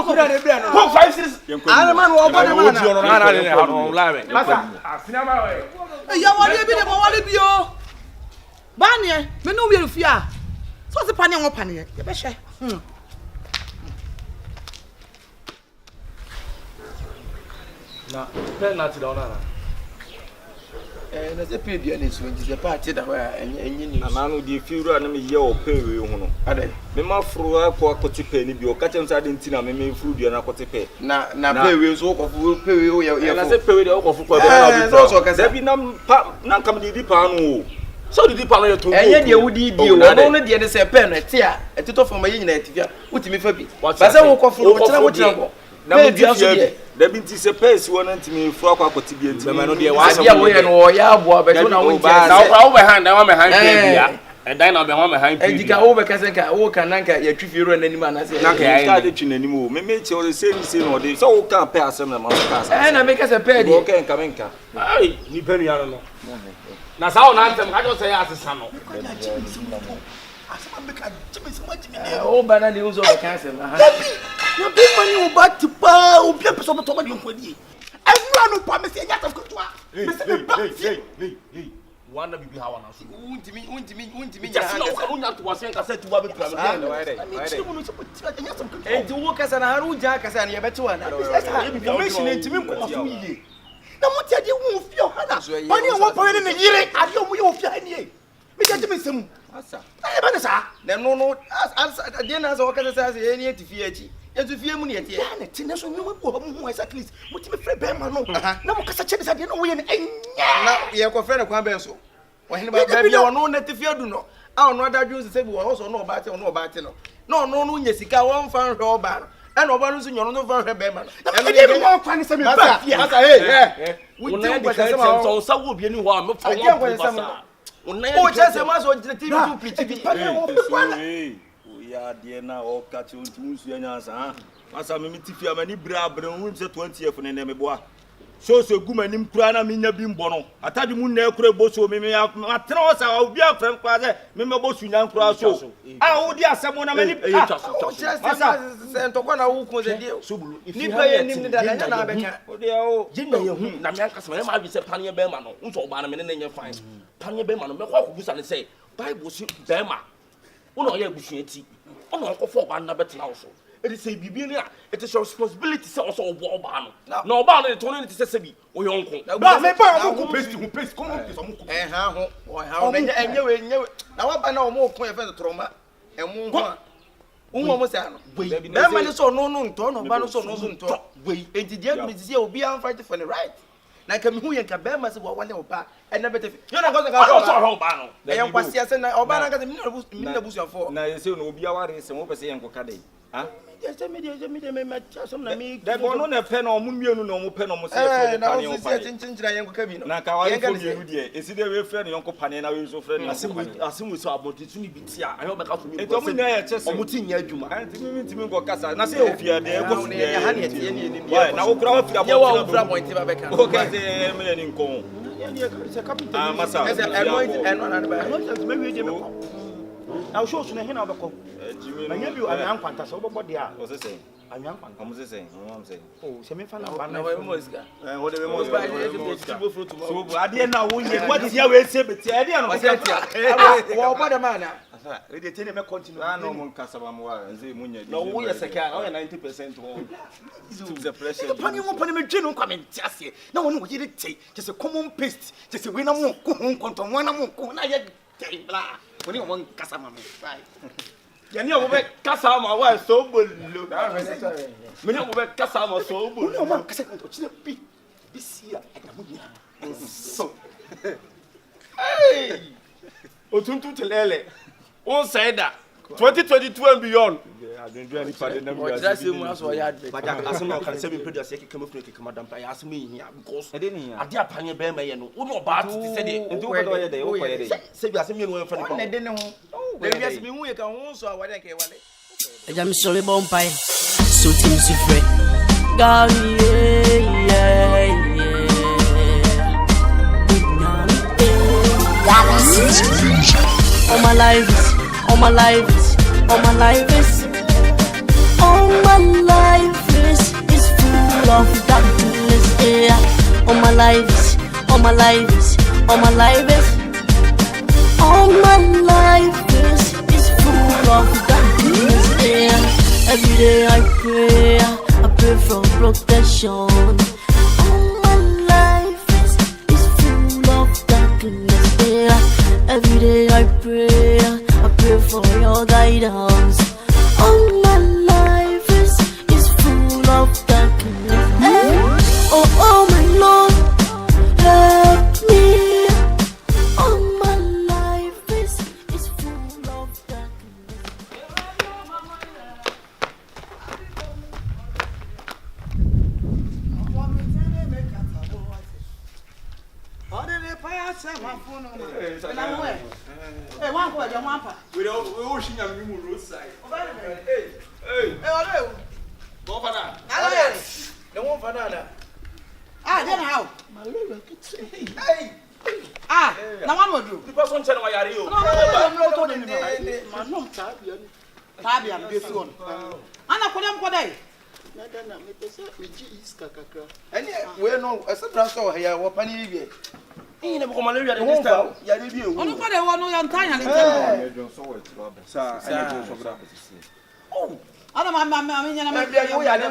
kura de bia no. Ko 5 6. Ana man wo bo de man na. Ana ne ha no live. Masa. Afina ma we. Ya wale bi de mo wale bi o. Ba ne me no wi rufi a. So se pane wo pane ye be hye. Na penalty da ona na. Na se pe bia ne so nti se party da wa enye ni na no de firu na me ye o pe we hu no ade me ma furu akọ akoti pe ni bi o ka chem sa de nti na me furu dua na akoti pe na pe we so kofu pe we o ye na se pe we de o kofu kwa be na bi so ka se bi na kam di pa no so di pa no ye to enye de wudi di o no de de se pe no te a etito fo ma ye nyina etifia utimi fa bi ba se wo kofu wo tira ko na me dia so da bi nti se pesi wona ntimi furu akọ akoti bi enti me no de wa asem wo ye no ya abo abeto na wo nti na wo be hand na wo me hand bia dan na be ho me hand ejika wo be kase ka wo kan nanka ya twifi ro nanim anase nanka ya ka de twi nanim o me che o se ni se no de so wo kan pe asem na ma ka asem na me kase pe di wo kan ka menka ai ni pe ni ano no na sa o na ntem ka jo se ya asesa no asema beka jeme se ma jeme o bana de uzo be kase na ha na be mani o ba tipa o bia peso to ma de nkwadi enura no pa me se nya tafko to a me se be ba hey wana bibi hawa na so untimi ya sina o ka unya to wasen ka se tuwa be pra me na wa dai enti wo kasa na haru ja kasa na ye beti wa na information ntimi nkoma so yiye na mo tia de wo fio hana bani wo pa ne yire ade o mo ye wo fio anie me ja jeme semu asa na ba na sa na no de na so kasa sa ye ni etifi achi etufie mu ne etie ya na tinne so nyoma bo mo exactly mo ti me frɛ be ma no na mo kasa kyɛ de sa de na wo ye ne na ye ko frɛ ne kwan be so wo hene ba bia wono na etifi adu no a ono adadwu se bi wo so no obaate no na ono no nya sika wo mfa nhwe oba no na oba no so nyono no fa nhwe be ma no na de bi mo kwan se me ba fia asa hey wo na de ka so sa wo bi ni ho a me fa wo basa o chese ma so TV to pitch bi o ya de na o ka ti o ntimu su anya sa Asa me tifi amani bra bra won se 20 years ne me boa. So guma nim kura na me nya bimbo no. Atade mu na ekura boso me atena o sa obi afrem kwa se me bosu nya nkura so. Ah wo di asemo na mani. Asa se ntokwa na wo kun se die. Ni pa ye nim da na na beka. O de o. Jinna ye hu na me ankasa me ma bi se panye be ma no. Nso oba na me ne nya fine. Panye be ma no me kwa kubusa ne say Bible si be ma. Wo no ye busu eti. Ono nkofo oba na betena wo so. It is a bibi it is your responsibility say also obo ba no. Na oba no to no it say bi o yonko. Ba me ba mo ko paste come on paste mo ko. Ha ho. O ha na enye na wa ba na o mo ko e fe troma. Emu ho. Unwo mo say no. Na ma ni so no nto no ba no so no nto. Wei enti dia me say obi am fight for the right. Na ka mi hu yen ka be ma say wa wale oba. E na bete. Yo na go say ka so ho ba no. E yan kwasi ase na oba na ka say mi na busu afo. Na ye say no obi aware se mo pese yen ko ka dai. Ha? Me some na me. That one on a pen or mumianu no pen or say na o say chinchira yen ko kabi no. Na ka wa fo mienu de. Esi de we friend yon ko pane na we so friend. Asimu so abodi tuni bitia. Ayo be ka so mi. E to mu na ye chese. Omuti nya adwuma. Anti mi ko kasa. Na say ofia de e ko fi. Ya ha ne tie ne ni. Na wo kura ofia bo. Ya wa ofia bo nti ba be ka. O ka say me ni nko. Se captain. Ah masa. Eno na ba. Me we je me ko. Na show so na he na obekọ. Na nya bi o anyan kwanta so obekọ de a. O se se. Anyan kwanta. Am se se. Am se. Oh, se me fa na ba na we mo sika. Wo de me mo sika. So bu ade na wo ye. What is here we say beti. Ade na no. Wo obo de man na. Asa, we dey tell me continue. Ah no mo nkasa ba mo wa. Nze mo nya. No wo ye sika na wo 90% wo. To the pressure. Pani mo pani me dwe no kwa me ntiase. Na wo no wo ye de tei. Just a common paste. Just a we na mo ko ho konton wo na mo ko na ye tei bla. Oni o mon kasa ma me. Bye. Yani o be kasa ma wa so bolu. Me ni o be kasa ma so bolu. Oni o mon kasa ko chile bi. Bisia na mo ni. So. Hey. Otuntu telele. On say that 2022 and beyond. I don't do any part in them. But that's him as well yard. But as no can say me produce e come from e madam pa ask me here because ade apanye be ma ye no wo no ba to say dey nti wo do ye dey wo ko ye dey say bi asem ye no fa na de ne ho we bi asem hu ye ka ho so a wade ke wale Ejam sole bompai so tim si fre Gari all my life is all my life is all my life is full of darkness, yeah. All my life is all my life is all my life is full of darkness, yeah. Every day I pray for protection. All my life is full of darkness, yeah. Every day I pray for your guidance. All my life is full of darkness. Oh my Lord, help me. All my life is full of darkness. Hey, one boy, you want pa? We ocean and we roadside. Hey, ole. Go for that. The one for that. Then how? Hey. Now what would you? The person tell why are you? No, Tabia, this one. Anna Kodam Kodai. Nadana, me pesa me ji iska kakra. And we know a certain store here, what penny be. You never come malaria this time. Ya dey be o. Onu ko de wo no yan tan yan ni. Sir, I do so grab. Oh, ana ma nyana ma bia yo ya dey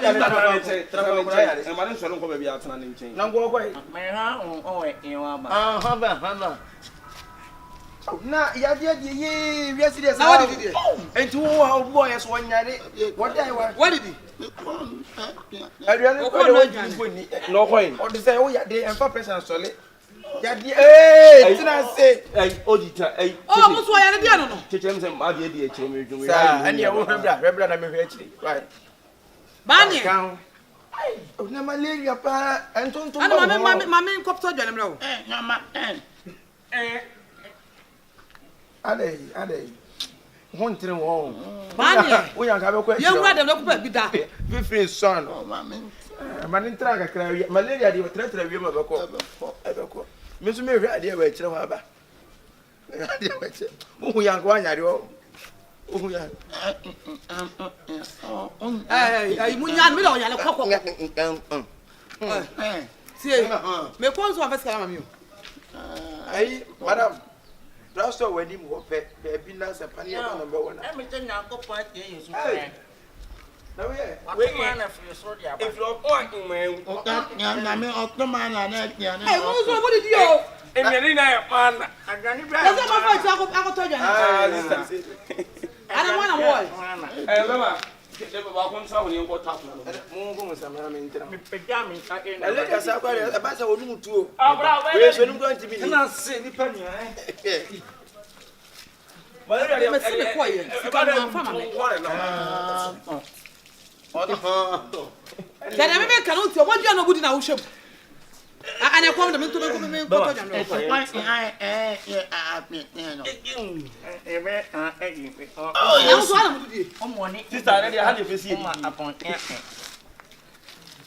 travel e ma nso no ko be bia atena ne nchen. Na ngo kwai. Me ha o e wa ba. Ha ba. Na ya dey ye we serious. Na what did he do? Enti wo ha boy so wanyare. What did he? What did he? Adrian ko de wo ju ni. No coin. O de say wo ya dey emfa person sole. Ya dey tina say. Odita Oh, mo so ya dey dia no no. Chechem say ma dey e chiro me dwum. Sa ani e wo rebra na me hwe akiri. Right. Bani. Ai, na malaria pa entonto. Ana mama nkopto dwane mra wo. Nyama. Ade. Hunting won. Mania, we are going to you read them look at Bida. Fifteen son. Oh, mammy. Man in track, malaria, you were threatened to be ever. Miss Mary, I dear, wait, Haba. Who young one, I do. Oh, yeah. Hey, Munyan, Milo, and a cock. See, me calls one of us. Hey, madam. Last when him were baby nuts and panny number one. Everything now go point in. No, yeah. If you're pointing, man, I mean, of the man and that. Hey, what did you? And you're man, I don't want to watch. Hey, Mama. Welcome, so you go talk. Let us have a batter or no two. Where's when I'm going to be? Cannot say the penny. Well, I'm a quiet. Then I make a note of what you are not good in our shop. And I come to me to make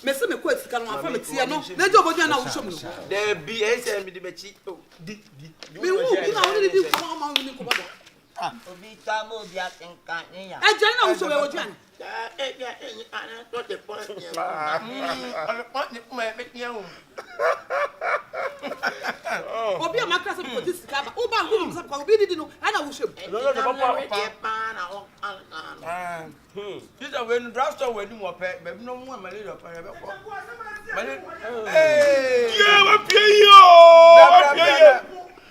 Messi me quest can one family see no. Let you go now show me. There be a me the mechi. Me who you know only do come on me come ah. Obi tamo dia tenkan ya. E je na wo so we wo jan. Obi amakra se ko this kaba. O ba go so ko obi didi no ana wo sham. No papa. This is when draft store when you mo pe, be no mo malaria pa be ko. Hey! Yeah, wa pie yo!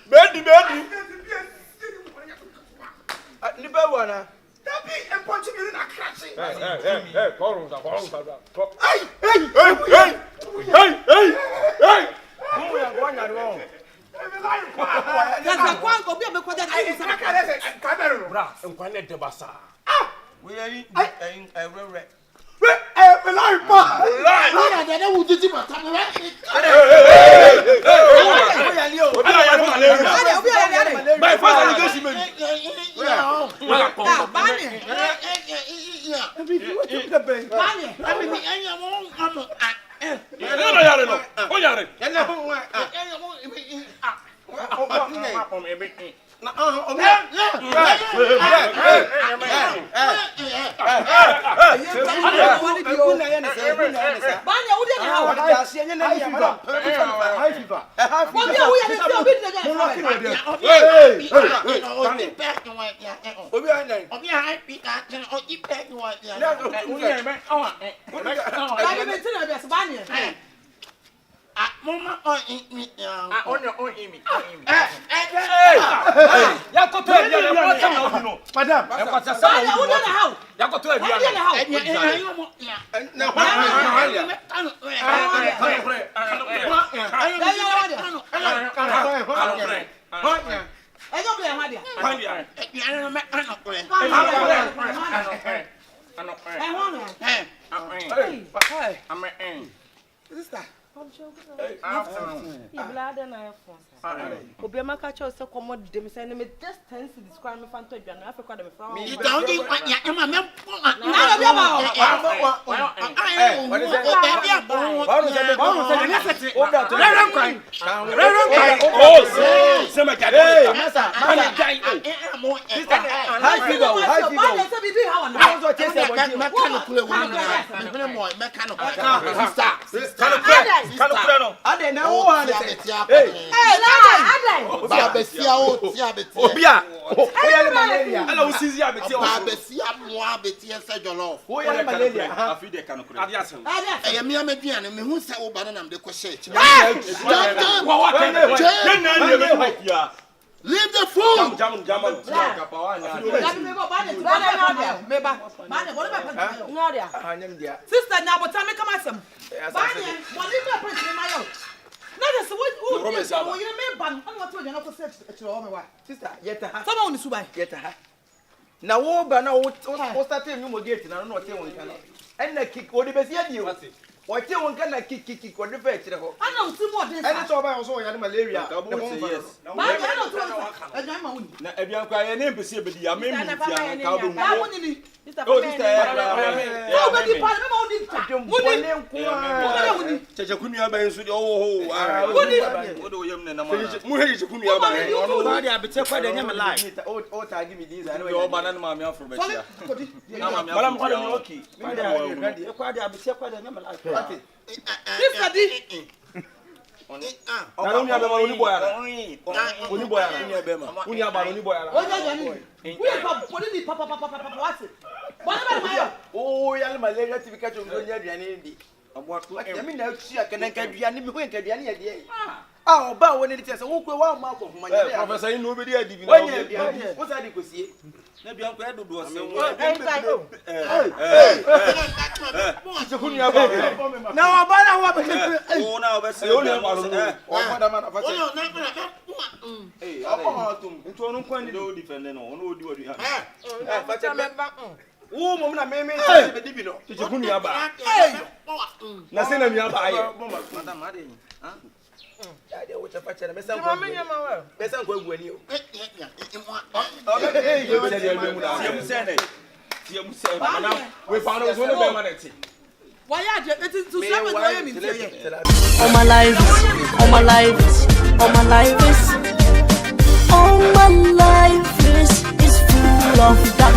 Bedi. Ni be wana. Tabi e ponchi mi na crashing. Hey, call Hey! Who ya go nya wrong? That's one go be me ko that I say camera bra nkwane de basa. Ah! We are in leave the food. Sister, now what time come asem? Banya, what did you print in my own? Not as what you remember. I'm not told you not to say sister, yet someone is why get her. Now, what started you get and I don't know what you want. And the kick what the best you. What you want to kick on the fetch? I don't see what this is. I don't know about malaria. Yes. Na ebian kwa ye ne mpese be dia me mu tia ka do mu. Oh, this Cheche kunu aba nso de oh wo do yem ne na ma. Mu he che kunu aba. Ono ba dia bete kwa de nyame live. O tag me this and o ba na ma me afro be tia. Na ma me afro. Bala mo kwa okay. Kwa dia bete kwa de nyame live. This study. Na oni aba oni boyara. Oni boyara oni aba ma. Oni aba oni boyara. We are putting papa what? What oh, yalla malaria tifika to ngonya aduane ndi. I mean na tsia kana ka aduane mi ho nka aduane ya de. Ah, oba woni ni tese wo kwe wa ma ko homa nya. Professor yin no be dia divi na. Wo sa di kosie. Na bian kwa dodo ase. Na oba na wa be. Oh na oba se. O na ma lo. O ma da ma na fa se. Eh, apa tum. Nto onu kwa ni do defend no. Onu odi wadu. Fa che member. Wo mo na me be dibi no. Tije kunu aba. Na se na mi aba aye. Madam ade. Ha? Ya de wo che fa che na me san ko. Me san ko agu ani o. We found out when the man it. Why are you to seven all my life, all my life, all my life is full of that